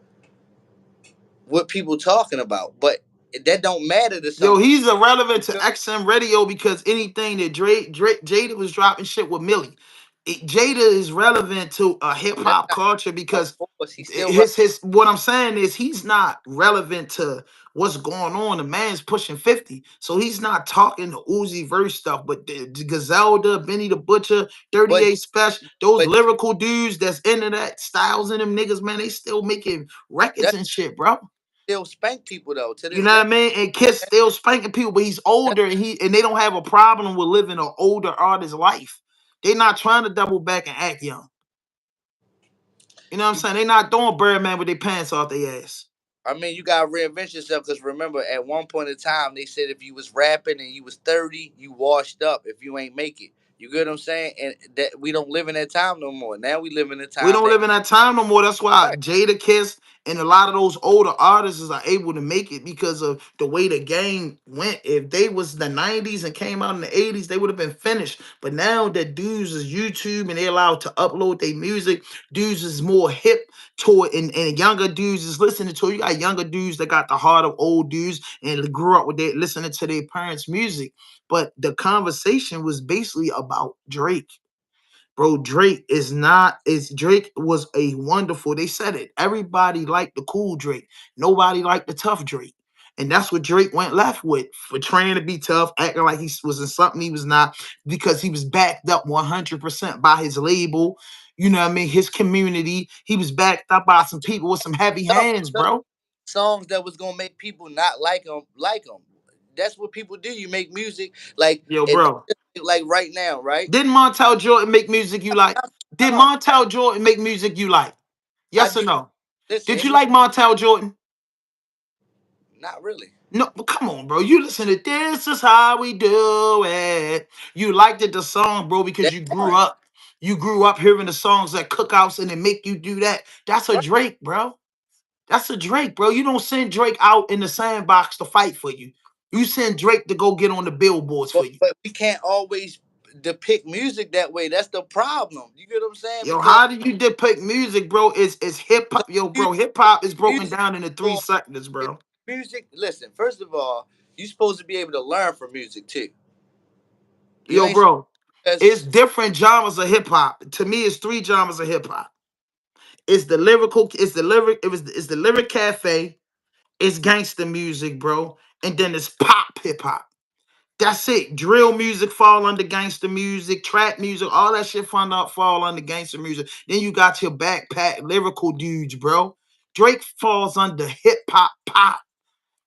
what people talking about. But that don't matter to Yo, some people. he's irrelevant to XM radio because anything that Drake Jada was dropping shit with Millie. Jada is relevant to a hip That's hop not, culture of because course, he still his what I'm saying is he's not relevant to what's going on. The man's pushing 50. So he's not talking the Uzi verse stuff, but the Gazelda, Benny the Butcher, but 38 Special, those but lyrical dudes that's into that styles in them niggas, man, they still making records that and shit, bro. still spank people though to You this know day. what I mean? And Kiss still spanking people, but he's That, older and they don't have a problem with living an older artist's life. They're not trying to double back and act young. You know what I'm you saying? They're not doing Birdman with their pants off their ass. I mean, you gotta reinvent yourself because remember, at one point in time, they said if you was rapping and you was 30, you washed up if you ain't make it. You get what I'm saying? And that we don't live in that time no more. Now we live in a We time don't that live in that time no more. That's why right. Jada Kiss and a lot of those older artists are able to make it because of the way the game went. If they was the 90s and came out in the 80s, they would have been finished. But now that dudes is YouTube and they allowed to upload their music, dudes is more hip to it, and younger dudes is listening to it. You got younger dudes that got the heart of old dudes and grew up with their listening to their parents' music. But the conversation was basically about Drake. Bro, Drake is not, is Drake was a wonderful, they said it. Everybody liked the cool Drake. Nobody liked the tough Drake. And that's what Drake went left with for trying to be tough, acting like he was in something he was not, because he was backed up 100% by his label. You know what I mean? His community. He was backed up by some people with some heavy Stuff, hands, stuff, bro. songs that was gonna make people not like him, like him. that's what people do. You make music like Yo, and bro. like right now, right? Didn't Montel Jordan make music you like? Did No, Montel Jordan make music you like? I Yes or do. no? Listen, Did you like Montel Jordan? not really. No, but come on, bro. You listen to This Is How We Do It. You liked it, the song, bro, because That's you grew fine. up. You grew up hearing the songs at cookouts and it make you do that. That's a Right. Drake, bro. That's a Drake, bro. You don't send Drake out in the sandbox to fight for you. You send Drake to go get on the billboards for you. But we can't always depict music that way. That's the problem. You get what I'm saying? Yo, Because how do you depict music, bro? It's hip no hop. Yo, music, bro, hip hop is broken music down into three for sectors, bro. music. Listen, first of all, you supposed to be able to learn from music too. You Yo, ain't bro, because it's different genres of hip hop. To me, it's three genres of hip hop. It's the lyrical, it's the lyric cafe, it's gangster music, bro, and then it's pop hip hop. That's it. Drill music fall under gangster music, trap music, all that shit fall under gangster music. Then you got your backpack lyrical dudes, bro. Drake falls under hip hop pop.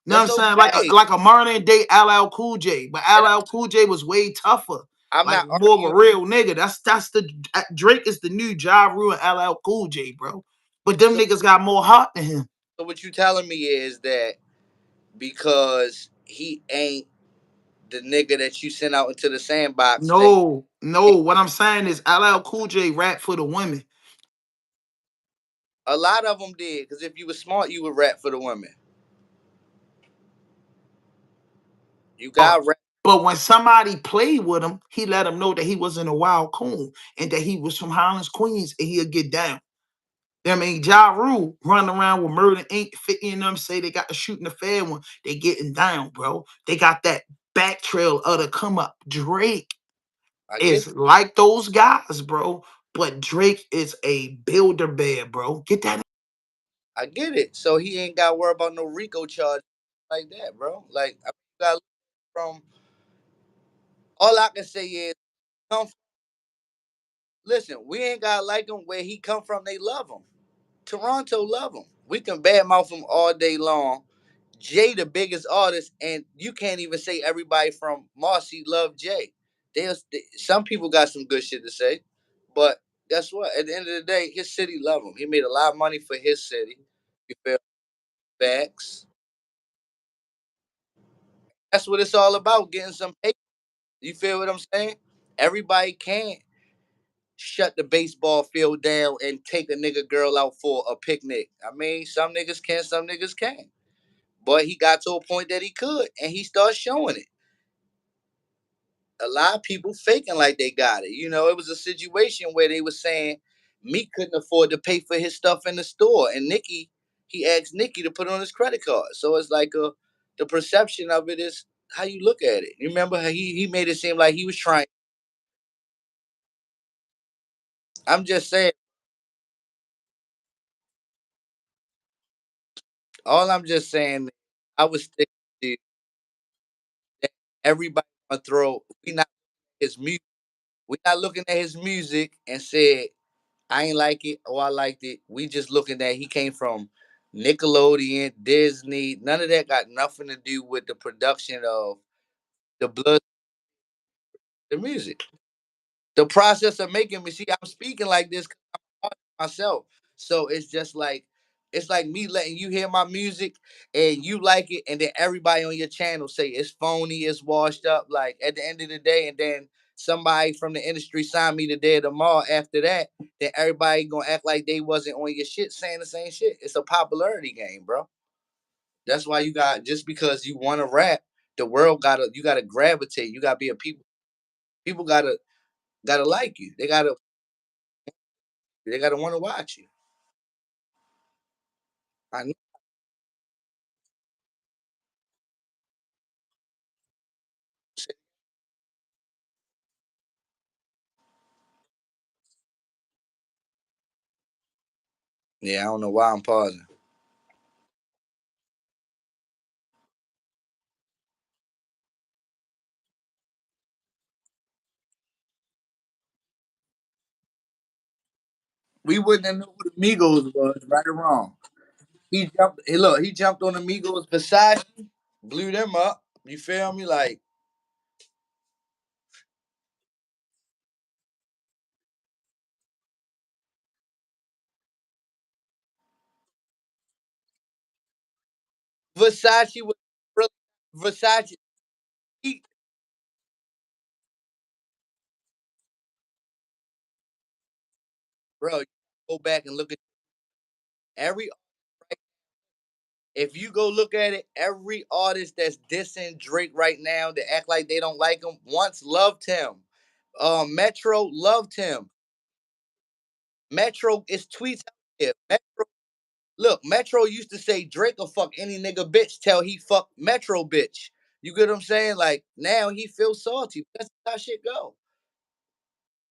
You know what I'm that's saying? okay. Like a modern day LL Cool J, but And LL Cool J was way tougher, I'm like not more of arguing. a real nigga. That's the Drake is the new Ja Rule and LL Cool J, bro. But them So, niggas got more heart than him. so what you telling me is that because he ain't the nigga that you sent out into the sandbox, that No, no. What I'm saying is LL Cool J rap for the women. a lot of them did. Because if you were smart, you would rap for the women. You Oh, got rap. but when somebody played with him, he let him know that he wasn't a wild coon and that he was from Highlands, Queens, and he'll get down. I mean, Ja Rule running around with Murder Inc. 50 and them say they got to shoot in the fair one. They getting down, bro. They got that back trail of the come up. Drake I get is like those guys, bro. But Drake is a builder bear, bro. Get that. I get it. So he ain't got to worry about no RICO charge like that, bro. Like I got from all I can say is come. Listen, we ain't gotta like him where he come from. They love him. Toronto love him. We can badmouth him all day long. Jay, the biggest artist, and you can't even say everybody from Marcy love Jay. Some people got some good shit to say, but guess what? At the end of the day, his city love him. He made a lot of money for his city. You feel facts? That's what it's all about. Getting some paper. You feel what I'm saying? Everybody can't shut the baseball field down and take a nigga girl out for a picnic. I mean, some niggas can, some niggas can't. But he got to a point that he could, and he started showing it. A lot of people faking like they got it. You know, it was a situation where they were saying Meek couldn't afford to pay for his stuff in the store, and Nikki, he asked Nikki to put on his credit card. So it's like the perception of it is how you look at it. You remember how he made it seem like he was trying. I'm just saying. All I'm just saying, I was sticking to that everybody gonna throw. We not his music. We not looking at his music and said I ain't like it or I liked it. We just looking at he came from Nickelodeon, Disney. None of that got nothing to do with the production of the blood, the music. The process of making me see. I'm speaking like this 'cause I'm an artist myself. So it's like me letting you hear my music and you like it, and then everybody on your channel say it's phony, it's washed up. Like at the end of the day, and then somebody from the industry signed me the day of tomorrow after that, then everybody gonna act like they wasn't on your shit saying the same shit. It's a popularity game, bro. That's why you got just because you want to rap, the world gotta you gotta gravitate. You gotta be a people gotta like you. They gotta want to watch you. I know. Yeah, I don't know why I'm pausing. We wouldn't have known who the Migos was, right or wrong. He jumped. Hey, look, he jumped on the Migos beside, blew them up. You feel me? Like Versace was really Versace. He, bro, you go back and look at every. If you go look at it, every artist that's dissing Drake right now that act like they don't like him once loved him. Metro loved him. Metro is tweets out there. Metro, look, Metro used to say Drake will fuck any nigga bitch till he fuck Metro bitch. You get what I'm saying? Like now he feels salty. That's how shit go.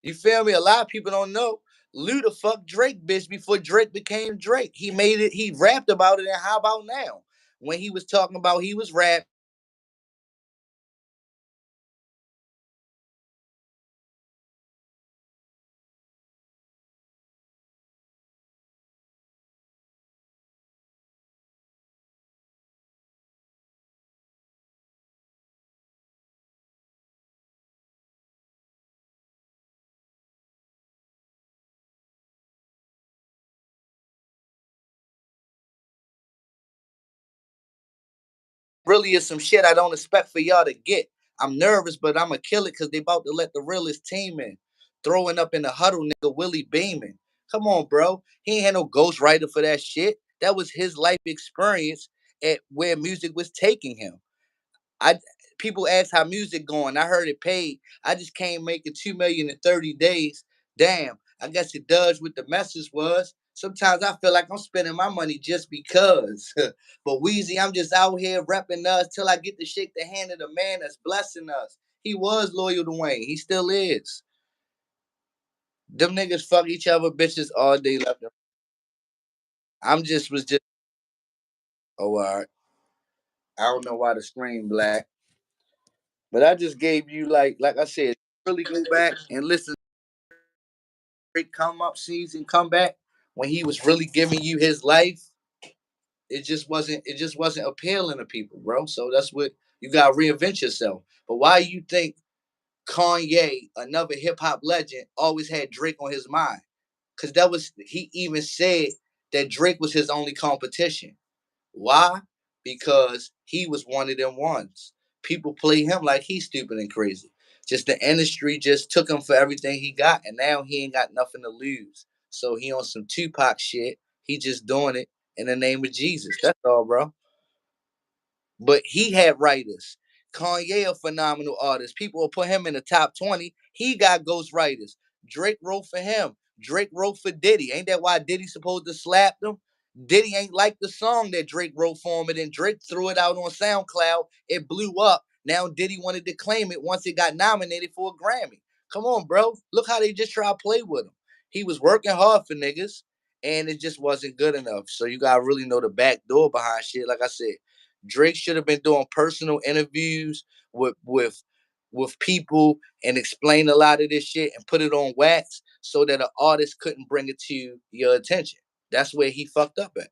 You feel me? A lot of people don't know. Luda fucked Drake bitch before Drake became Drake. He made it. He rapped about it. And how about now? When he was talking about he was rap really is some shit I don't expect for y'all to get. I'm nervous, but I'ma kill it because they about to let the realest team in. Throwing up in the huddle, nigga, Willie Beeman. Come on, bro. He ain't had no ghostwriter for that shit. That was his life experience at where music was taking him. I People ask how music going. I heard it paid. I just can't make it 2 million in 30 days. Damn, I guess it does what the message was. Sometimes I feel like I'm spending my money just because. But Weezy, I'm just out here repping us till I get to shake the hand of the man that's blessing us. He was loyal to Wayne. He still is. Them niggas fuck each other bitches all day left. I'm just was just oh all right. I don't know why the screen black. But I just gave you like I said, really go back and listen to Drake come up season, come back when he was really giving you his life. It just wasn't appealing to people, bro. So that's what you gotta reinvent yourself. But why you think Kanye, another hip hop legend, always had Drake on his mind? Cause that was he even said that Drake was his only competition. Why? Because he was one of them ones. People play him like he's stupid and crazy. Just the industry just took him for everything he got, and now he ain't got nothing to lose. So he on some Tupac shit. He just doing it in the name of Jesus. That's all, bro. But he had writers. Kanye, a phenomenal artist. People will put him in the top 20. He got ghost writers. Drake wrote for him. Drake wrote for Diddy. Ain't that why Diddy supposed to slap them? Diddy ain't like the song that Drake wrote for him, and then Drake threw it out on SoundCloud. It blew up. Now Diddy wanted to claim it once it got nominated for a Grammy. Come on, bro. Look how they just try to play with him. He was working hard for niggas, and it just wasn't good enough. So you gotta really know the back door behind shit. Like I said, Drake should have been doing personal interviews with people and explain a lot of this shit and put it on wax so that an artist couldn't bring it to your attention. That's where he fucked up at.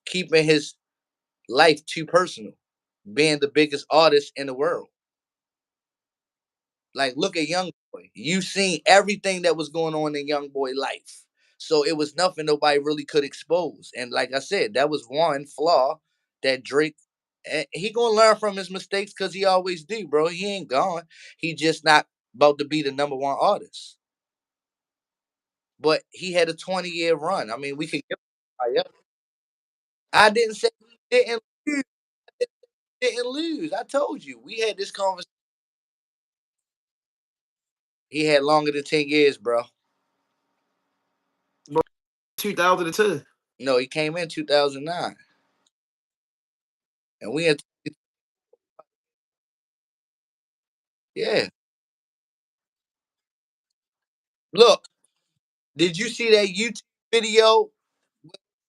Keeping his life too personal, being the biggest artist in the world. Like, look at Young Boy. You seen everything that was going on in Young Boy life. So it was nothing nobody really could expose. And like I said, that was one flaw that Drake he gonna learn from his mistakes because he always do, bro. He ain't gone. He just not about to be the number one artist. But he had a 20-year run. I mean, we could give I didn't say he didn't lose. I didn't lose. I told you. We had this conversation. He had longer than 10 years, bro. 2002. No, he came in 2009. And we had, yeah. Look, did you see that YouTube video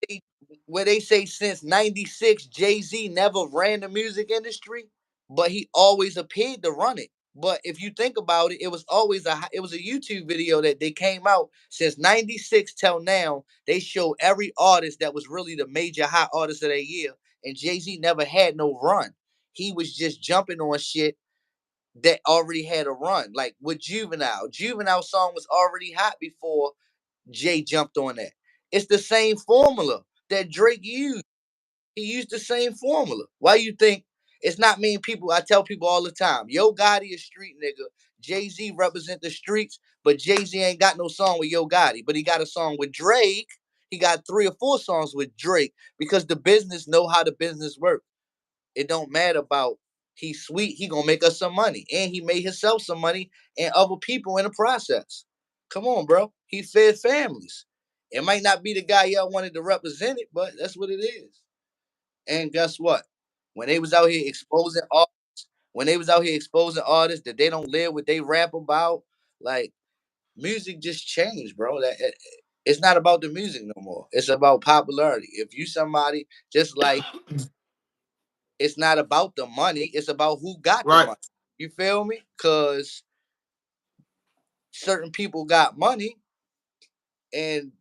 they- where they say since 96 Jay-Z never ran the music industry, but he always appeared to run it. But if you think about it, it was a YouTube video that they came out since 96 till now. They show every artist that was really the major hot artist of that year, and Jay-Z never had no run. he was just jumping on shit that already had a run. Like with Juvenile song was already hot before Jay jumped on that. It's the same formula that Drake used. He used the same formula. Why you think it's not mean people? I tell people all the time, Yo Gotti is street nigga. Jay-Z represent the streets, but Jay-Z ain't got no song with Yo Gotti, but he got a song with Drake. He got 3 or 4 songs with Drake because the business know how the business work. It don't matter about he's sweet. He gonna make us some money, and he made himself some money and other people in the process. Come on, bro. He fed families. It might not be the guy y'all wanted to represent it, but that's what it is. And guess what? When they was out here exposing artists, when they was out here exposing artists that they don't live what they rap about, like music just changed, bro. It's not about the music no more. It's about popularity. If you somebody just like it's not about the money, it's about who got the Right. money. You feel me? Cause certain people got money and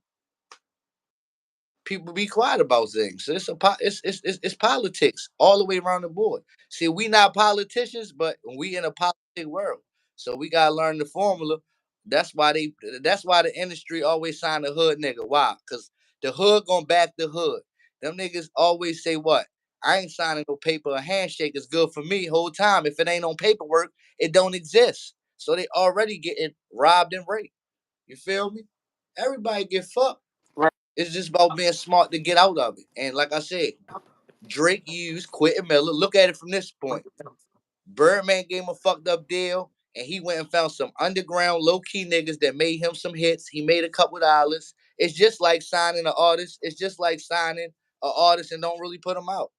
people be quiet about things. So it's politics all the way around the board. See, we not politicians, but we in a politic world. So we gotta learn the formula. That's why they. That's why the industry always sign a hood nigga. Why? Cause the hood gonna back the hood. Them niggas always say what? I ain't signing no paper. A handshake is good for me whole time. If it ain't on paperwork, it don't exist. So they already getting robbed and raped. You feel me? Everybody get fucked. Right. It's just about being smart to get out of it. And like I said, Drake used Quentin Miller. Look at it from this point. Birdman gave him a fucked up deal, and he went and found some underground, low key niggas that made him some hits. He made a couple dollars. It's just like signing an artist. It's just like signing an artist and don't really put them out.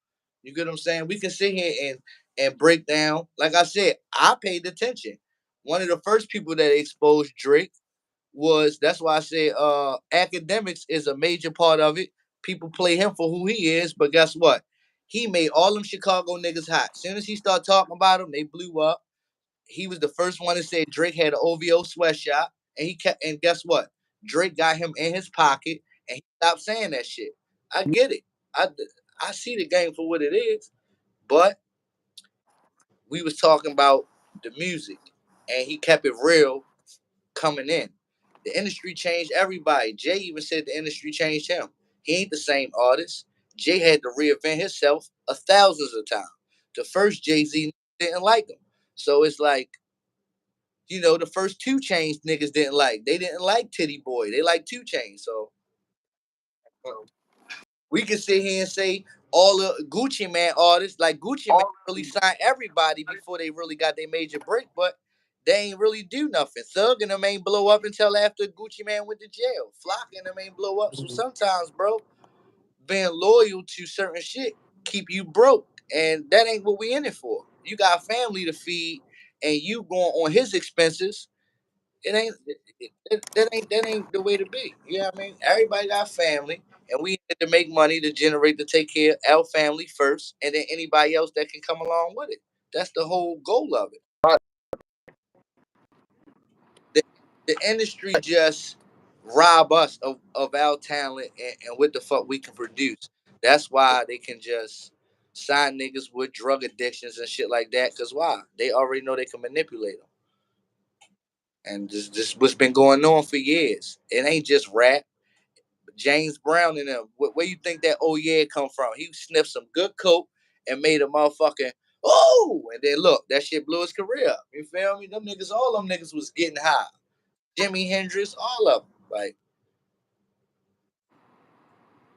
You get what I'm saying? We can sit here and break down. Like I said, I paid attention. One of the first people that exposed Drake was that's why I say academics is a major part of it. People play him for who he is, but guess what? He made all them Chicago niggas hot. As soon as he started talking about them, they blew up. He was the first one to say Drake had an OVO sweatshop, and he kept. And guess what? Drake got him in his pocket, and he stopped saying that shit. I get it. I I see the game for what it is, but we was talking about the music, and he kept it real coming in. The industry changed everybody. Jay even said the industry changed him. He ain't the same artist. Jay had to reinvent himself thousands of times. The first Jay-Z didn't like him. So it's like, the first 2 Chainz niggas didn't like. They didn't like Titty Boy. They like 2 Chainz. So we can sit here and say all the Gucci Man artists, like Gucci Man really signed everybody before they really got their major break, but they ain't really do nothing. Thug and them ain't blow up until after Gucci Man went to jail. Flock and them ain't blow up. So sometimes, bro, being loyal to certain shit keep you broke. And that ain't what we in it for. You got family to feed and you going on his expenses. It ain't that ain't the way to be. You know what I mean? Everybody got family, and we need to make money to generate to take care of our family first, and then anybody else that can come along with it. That's the whole goal of it. The, the industry just rob us of our talent and what the fuck we can produce. That's why they can just sign niggas with drug addictions and shit like that. Cause why? They already know they can manipulate them. And this what's been going on for years. It ain't just rap. James Brown and them. Where you think that oh yeah come from? He sniffed some good coke and made a motherfucking oh, and then look, that shit blew his career up. You feel me? Them niggas, all them niggas was getting high. Jimi Hendrix, all of them, like,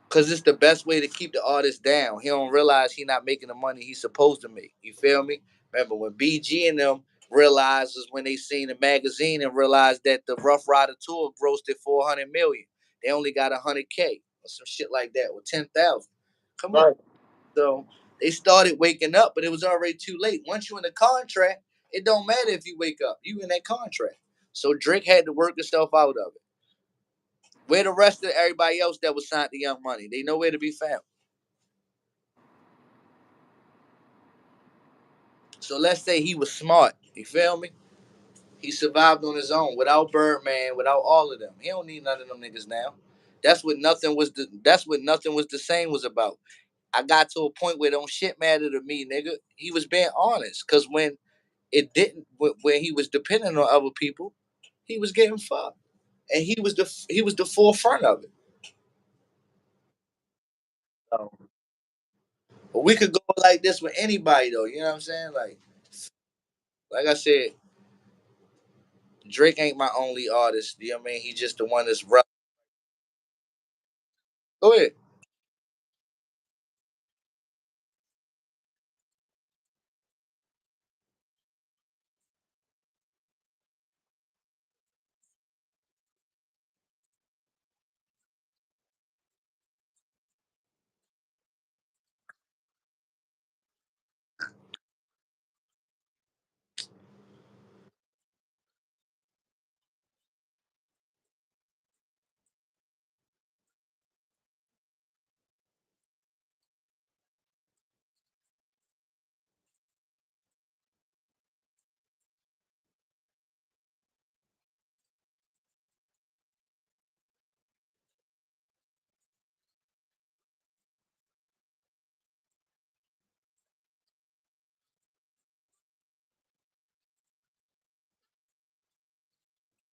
cause it's the best way to keep the artist down. He don't realize he not making the money he's supposed to make. You feel me? Remember when BG and them realized was when they seen the magazine and realized that the Rough Rider tour grossed at 400 million. They only got 100K or some shit like that, or 10,000. Come on. Right. So they started waking up, but it was already too late. Once you in the contract, it don't matter if you wake up. You in that contract. So Drake had to work himself out of it. Where the rest of everybody else that was signed to Young Money? They nowhere to be found. So let's say he was smart. You feel me? He survived on his own without Birdman, without all of them. He don't need none of them niggas now. That's what nothing was the same was about. I got to a point where don't shit matter to me, nigga. He was being honest, cause when it didn't, when he was depending on other people, he was getting fucked, and he was the forefront of it. So, but we could go like this with anybody though. You know what I'm saying? Like I said, Drake ain't my only artist. You know what I mean? He just the one that's rough. Go ahead.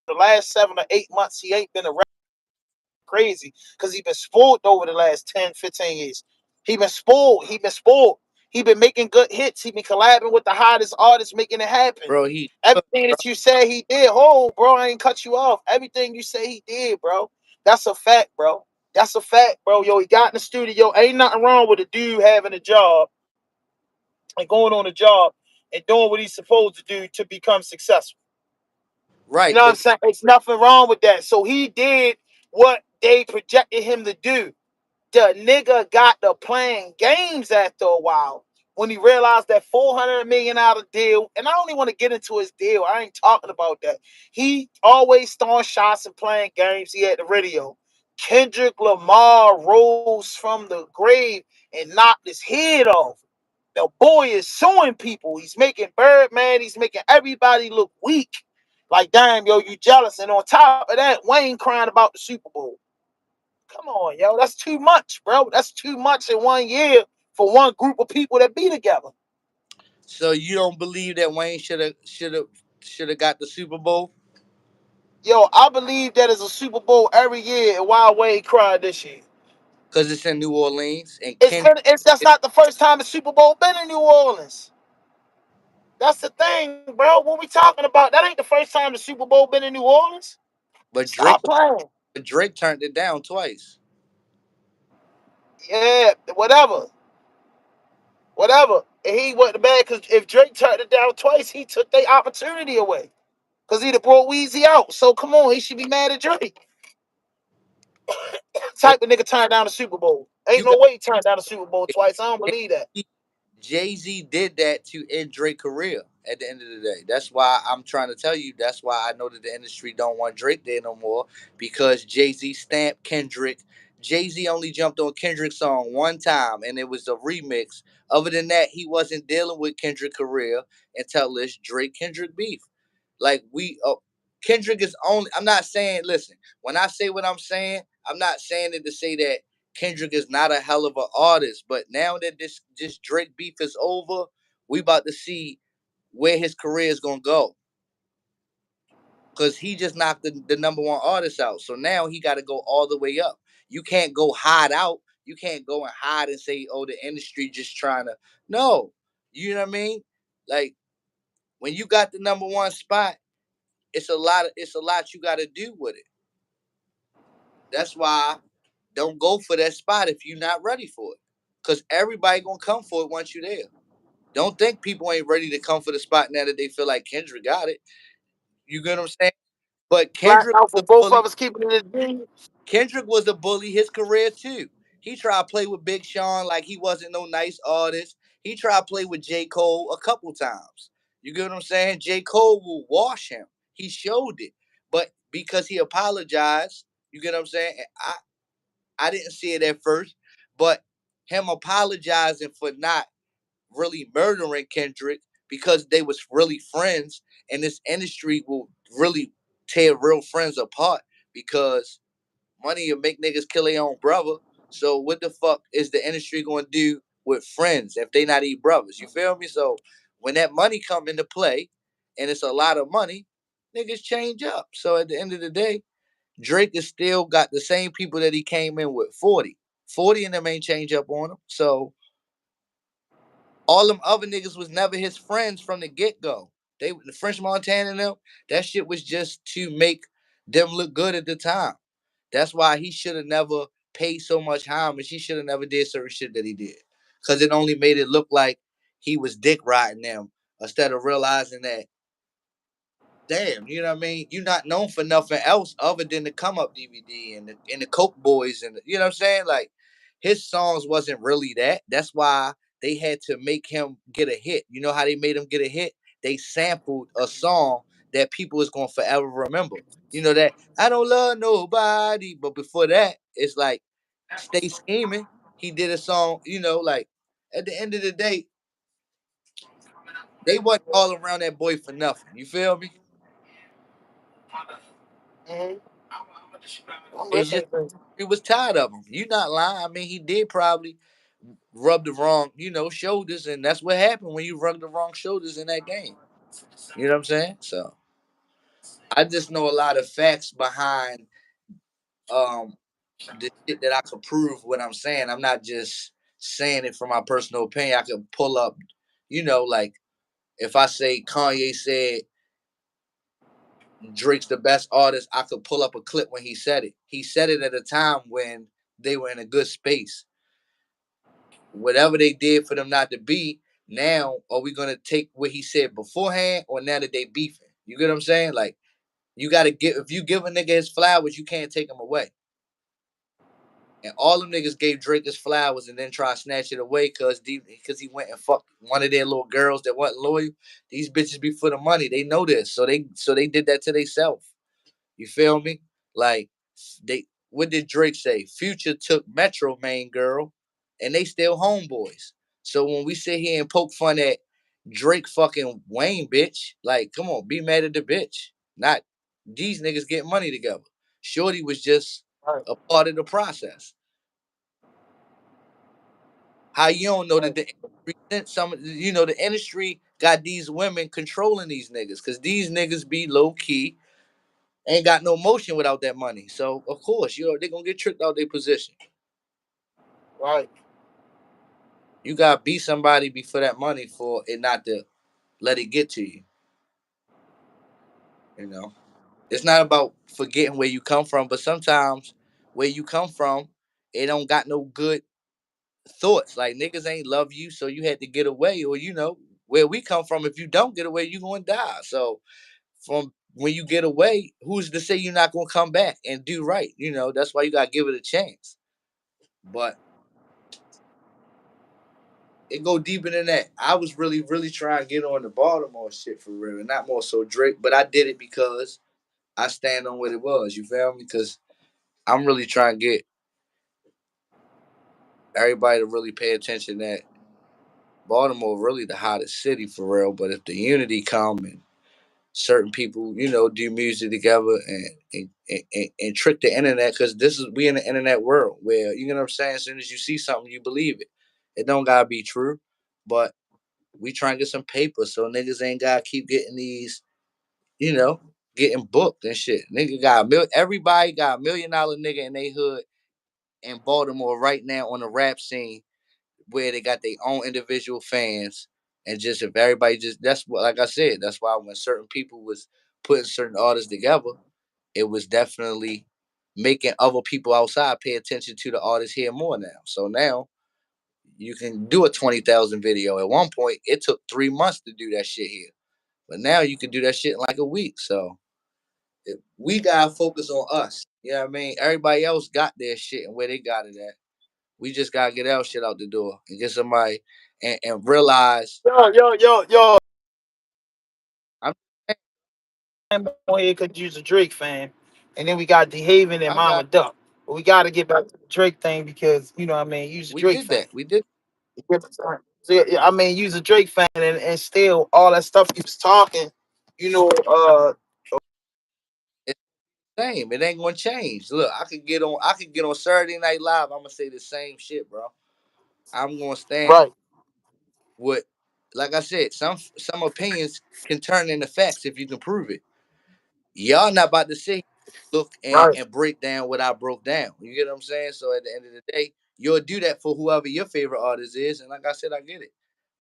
The last 7 or 8 months, he ain't been a crazy because he been spoiled over the last 10, 15 years. He been spoiled. He been spoiled. He been making good hits. He been collabing with the hottest artists, making it happen. Bro, he Everything that you said he did, oh, bro, I ain't cut you off. Everything you say he did, bro. That's a fact, bro. That's a fact, bro. Yo, he got in the studio. Ain't nothing wrong with a dude having a job and going on a job and doing what he's supposed to do to become successful. You right, know what I'm but saying? It's nothing wrong with that. So he did what they projected him to do. The nigga got to playing games after a while when he realized that $400 million deal. And I don't even want to get into his deal. I ain't talking about that. He always throwing shots and playing games. He had the radio. Kendrick Lamar rose from the grave and knocked his head off. The boy is suing people. He's making Birdman. He's making everybody look weak. Like, damn, yo, you jealous. And on top of that, Wayne crying about the Super Bowl. Come on, yo. That's too much, bro. That's too much in 1 year for one group of people that be together. so you don't believe that Wayne should have got the Super Bowl Yo, I believe that is a Super Bowl every year, and why Wayne cried this year. because it's in New Orleans and It's Kendrick. been it's that's not the first time the Super Bowl been in New Orleans. That's the thing, bro. What we talking about? That ain't the first time the Super Bowl been in New Orleans. But Drake Stop playing. Drake turned it down twice. Yeah, whatever. Whatever. And he wasn't bad because if Drake turned it down twice, he took their opportunity away. Because he'd have brought Weezy out. So come on, he should be mad at Drake. But Type of nigga turned down the Super Bowl. Ain't you no got way he turned down the Super Bowl twice. I don't believe that. Jay-Z did that to end Drake's career at the end of the day. That's why I'm trying to tell you. That's why I know that the industry don't want Drake there no more because Jay-Z stamped Kendrick. Jay-Z only jumped on Kendrick's song one time, and it was a remix. Other than that, he wasn't dealing with Kendrick's career until this Drake Kendrick beef. Like Kendrick is only. I'm not saying. Listen, when I say what I'm saying, I'm not saying it to say that Kendrick is not a hell of an artist, but now that this Drake beef is over, we about to see where his career is gonna go. Cause he just knocked the number one artist out. So now he gotta go all the way up. You can't go hide out. You can't go and hide and say, oh, the industry just trying to no. You know what I mean? Like when you got the number one spot, it's a lot you gotta do with it. That's why don't go for that spot if you're not ready for it. Cause everybody gonna come for it once you're there. Don't think people ain't ready to come for the spot now that they feel like Kendrick got it. You get what I'm saying? But Black Kendrick out for was a both bully. of us keeping it a G. Kendrick was a bully his career too. He tried to play with Big Sean like he wasn't no nice artist. He tried to play with J. Cole a couple times. You get what I'm saying? J. Cole will wash him. He showed it. But because he apologized, you get what I'm saying? I didn't see it at first, but him apologizing for not really murdering Kendrick because they was really friends, and this industry will really tear real friends apart because money will make niggas kill their own brother. So what the fuck is the industry gonna do with friends if they not eat brothers? You feel me? So when that money come into play, and it's a lot of money, niggas change up. So at the end of the day, Drake is still got the same people that he came in with 40. 40 and them ain't change up on him. So all them other niggas was never his friends from the get go. They the French Montana and them, that shit was just to make them look good at the time. That's why he should have never paid so much homage. He should have never did certain shit that he did. Cause it only made it look like he was dick riding them instead of realizing that, damn, you know what I mean? You're not known for nothing else other than the come up DVD and the Coke Boys and you know what I'm saying? Like his songs wasn't really that. That's why they had to make him get a hit. You know how they made him get a hit? They sampled a song that people is gonna forever remember. You know that I don't love nobody, but before that, it's like Stay Scheming. He did a song, you know, like at the end of the day, they wasn't all around that boy for nothing. You feel me? Mhm. I'm It's just listening to he was tired of him. You not lying. I mean, he did probably rub the wrong, shoulders, and that's what happened when you rub the wrong shoulders in that game. You know what I'm saying? So I just know a lot of facts behind um the shit that I could prove what I'm saying. I'm not just saying it from my personal opinion. I could pull up, like if I say Kanye said Drake's the best artist, I could pull up a clip when he said it. He said it at a time when they were in a good space. Whatever they did for them not to be, now are we gonna take what he said beforehand or now that they beefing? You get what I'm saying? Like you gotta give if you give a nigga his flowers, you can't take him away. And all them niggas gave Drake his flowers and then try to snatch it away because he went and fucked one of their little girls that wasn't loyal. These bitches be for the money. They know this. So they did that to themselves. You feel me? Like they what did Drake say? Future took Metro main girl, and they still homeboys. So when we sit here and poke fun at Drake fucking Wayne bitch, like come on, be mad at the bitch. Not these niggas getting money together. Shorty was just right, a part of the process. How you don't know that right, the industry sent the industry got these women controlling these niggas because these niggas be low key ain't got no motion without that money. So of course, they're gonna get tricked out their position. right. You gotta be somebody before that money for it not to let it get to you. You know, it's not about forgetting where you come from, but sometimes where you come from, it don't got no good thoughts. Like niggas ain't love you, so you had to get away, or where we come from. If you don't get away, you gonna die. So from when you get away, who's to say you're not gonna come back and do right? That's why you gotta give it a chance. But it go deeper than that. I was really, really trying to get on the Baltimore shit for real, and not more so Drake, but I did it because I stand on what it was. You feel me? Because I'm really trying to get everybody to really pay attention that Baltimore really the hottest city for real. But if the unity come and certain people, do music together and trick the internet, because we in the internet world where you know what I'm saying. As soon as you see something, you believe it. It don't gotta be true, but we try and get some paper so niggas ain't gotta keep getting these, you know, getting booked and shit. Nigga got everybody got $1 million nigga in they hood in Baltimore right now on the rap scene where they got their own individual fans. And just if everybody just that's what like I said, that's why when certain people was putting certain artists together, it was definitely making other people outside pay attention to the artists here more now. So now you can do a 20,000 video. At one point, it took 3 months to do that shit here. But now you can do that shit in like a week. So we gotta focus on us. You know what I mean? Everybody else got their shit and where they got it at. We just gotta get our shit out the door and get somebody and realize Yo, yo, yo, yo. I'm I'm on here because you're a Drake fan. And then we got Deheven and I Mama got Duck. But we got to get back to the Drake thing because, you know what I mean, you're a we Drake did fan. that. We did You get what I'm saying? So, yeah, I mean, you're a Drake fan and still all that stuff he was talking, you know, it. same. It ain't gonna change. Look, I could get on Saturday Night Live. I'm gonna say the same shit, bro. I'm gonna stand Right, with, like I said, some opinions can turn into facts if you can prove it. Y'all not about to sit, look right. and break down what I broke down. You get what I'm saying? So at the end of the day, you'll do that for whoever your favorite artist is. And like I said, I get it.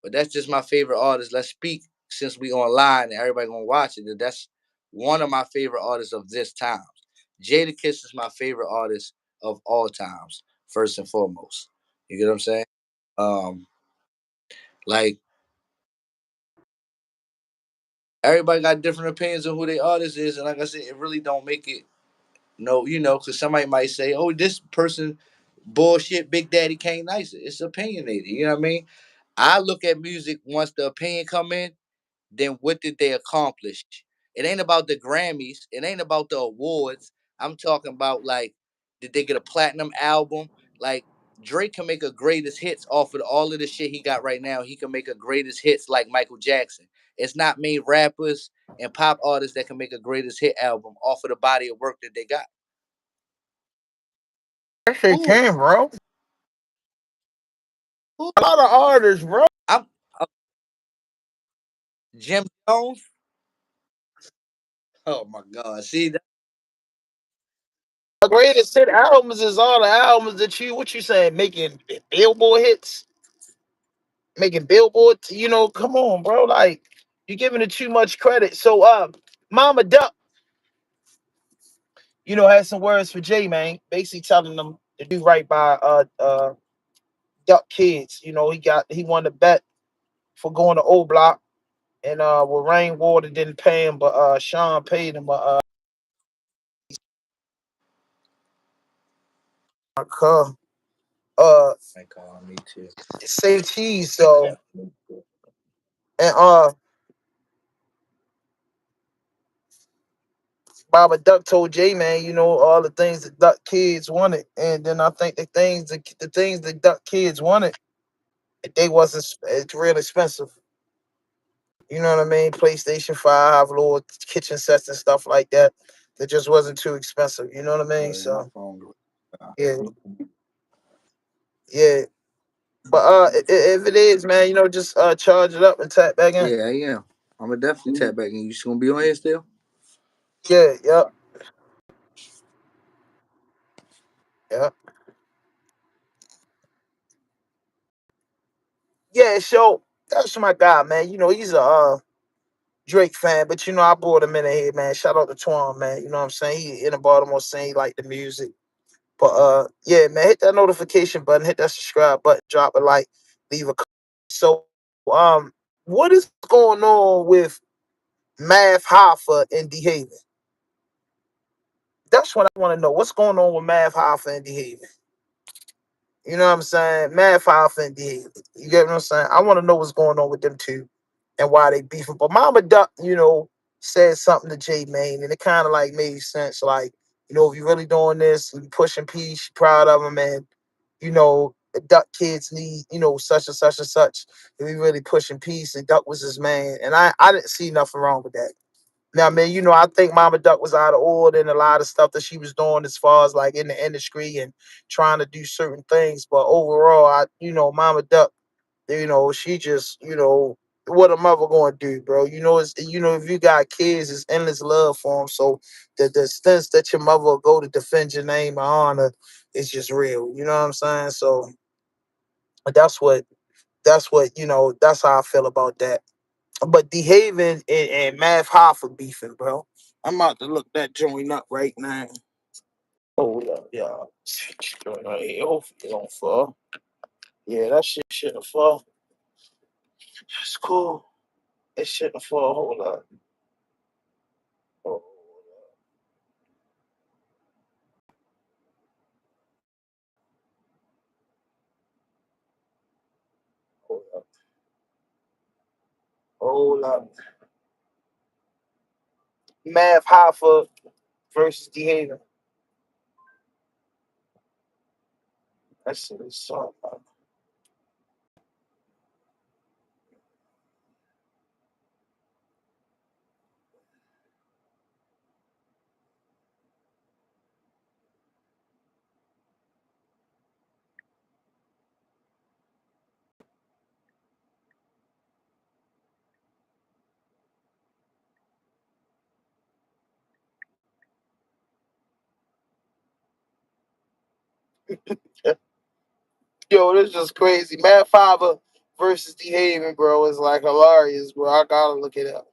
But that's just my favorite artist. Let's speak, since we online and everybody gonna watch it. That's one of my favorite artists of this time. Jada Kiss is my favorite artist of all times, first and foremost. You get what I'm saying? Um, like, everybody got different opinions on who their artist is, and like I said, it really don't make it no, because somebody might say, "Oh, this person bullshit, Big Daddy Kane nicer." It's opinionated. You know what I mean? I look at music once the opinion come in. Then what did they accomplish? It ain't about the Grammys. It ain't about the awards. I'm talking about, like, did they get a platinum album? Like, Drake can make a greatest hits off of all of the shit he got right now. He can make a greatest hits like Michael Jackson. It's not many rappers and pop artists that can make a greatest hit album off of the body of work that they got. That shit Who? can, bro. Who? A lot of artists, bro. I'm Jim Jones. Oh my God! See that? The greatest hit albums is all the albums that what you saying, making Billboard hits, making Billboard. Come on, bro. Like you're giving it too much credit. So, Mama Duck, had some words for Jay, man. Basically telling them to do right by Duck kids. He won the bet for going to O Block, and well, Rainwater didn't pay him, but Sean paid him. Uh, uh, They call me too. say cheese. So and Baba Duck told J Man, all the things that Duck kids wanted, and then I think the things that Duck kids wanted, they wasn't. It's real expensive. You know what I mean? PlayStation 5, little kitchen sets and stuff like that. That just wasn't too expensive. You know what I mean? My So phone. yeah, yeah. But if it is, man, just charge it up and tap back in. Yeah, I am. I'm gonna definitely tap back in. You just gonna be on here still? Yeah, yep, yep. Yeah, so that's my guy, man. He's a Drake fan, but I brought him in here, man. Shout out to Twan, man. You know what I'm saying? He in the Baltimore saying he like the music. But yeah, man, hit that notification button, hit that subscribe button, drop a like, leave a comment. So what is going on with Math Hoffa and Deheven? That's what I want to know. What's going on with Math Hoffa and Deheven? You know what I'm saying? Math Hoffa and Deheven. You get what I'm saying? I want to know what's going on with them two and why they beefing. But Mama Duck, said something to J Main, and it kind of like made sense. Like, if you're really doing this, you pushing peace, you proud of them, and the Duck kids need, such and such and such. If we really pushing peace, and Duck was his man, and I didn't see nothing wrong with that. Now, man, I think Mama Duck was out of order and a lot of stuff that she was doing as far as like in the industry and trying to do certain things. But overall, Mama Duck, she just, what a mother gonna do, bro. If you got kids, it's endless love for them. So the sense that your mother will go to defend your name and honor is just real. You know what I'm saying? So that's what that's how I feel about that. But Dehaven and Math Hoffa beefing, bro. I'm about to look that joint up right now. Oh yeah. Joint right here. Hopefully it don't fall. Yeah, that shit shouldn't fall. It's cool. It shouldn't fall. Hold up. Oh, hold up. Hold up. Math Hoffa versus Dehaven. That's what it's all about. Yo, this is just crazy. Matt Fiver versus Deheven, bro, is like hilarious, bro. I gotta look it up.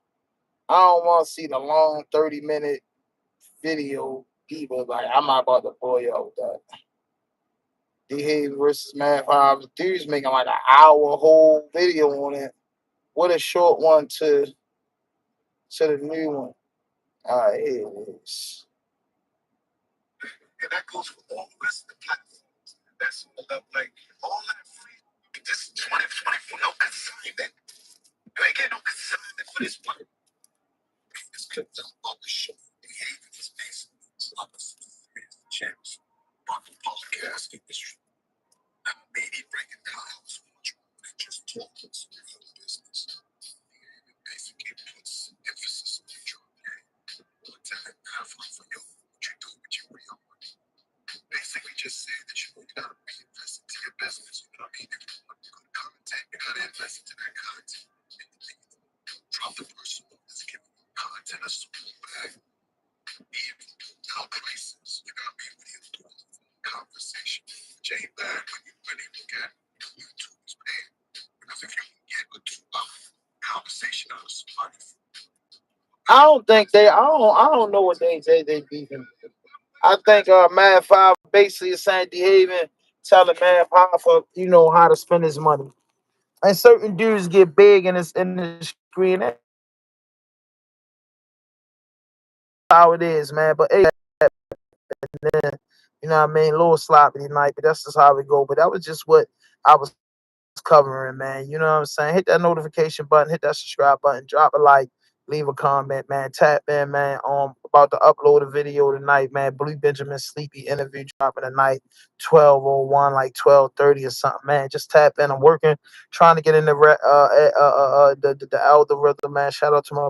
I don't want to see the long 30-minute video either. Like, I'm not about to bore you out with that. Deheven versus Matt Fiver. Dude's making like an hour whole video on it. What a short one to the new one. All right, here it is. I don't know what they beefing. I think Mad Five basically is saying Dehaven telling Mad Five for how to spend his money. And certain dudes get big in the screen. That's how it is, man. But hey, then, a little sloppy tonight, but that's just how it go. But that was just what I was covering, man. You know what I'm saying? Hit that notification button, hit that subscribe button, drop a like, leave a comment, man. Tap in, man. About to upload a video tonight, man. Blue Benjamin Sleepy interview dropping tonight, 12:01, like 12:30 or something, man. Just tap in. I'm working, trying to get in the algorithm, man. Shout out to my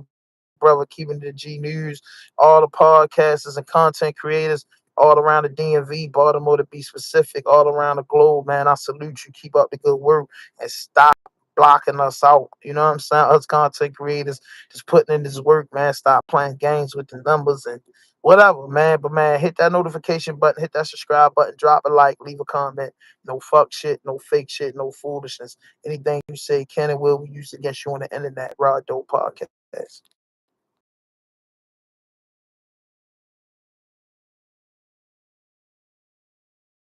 brother keeping the G News, all the podcasters and content creators all around the DMV, Baltimore to be specific, all around the globe, man. I salute you. Keep up the good work and stop blocking us out. You know what I'm saying? Us content creators just putting in this work, man. Stop playing games with the numbers and whatever, man. But man, hit that notification button, hit that subscribe button, drop a like, leave a comment. No fuck shit, no fake shit, no foolishness. Anything you say can and will be used against you on the internet. Raw Dope Podcast.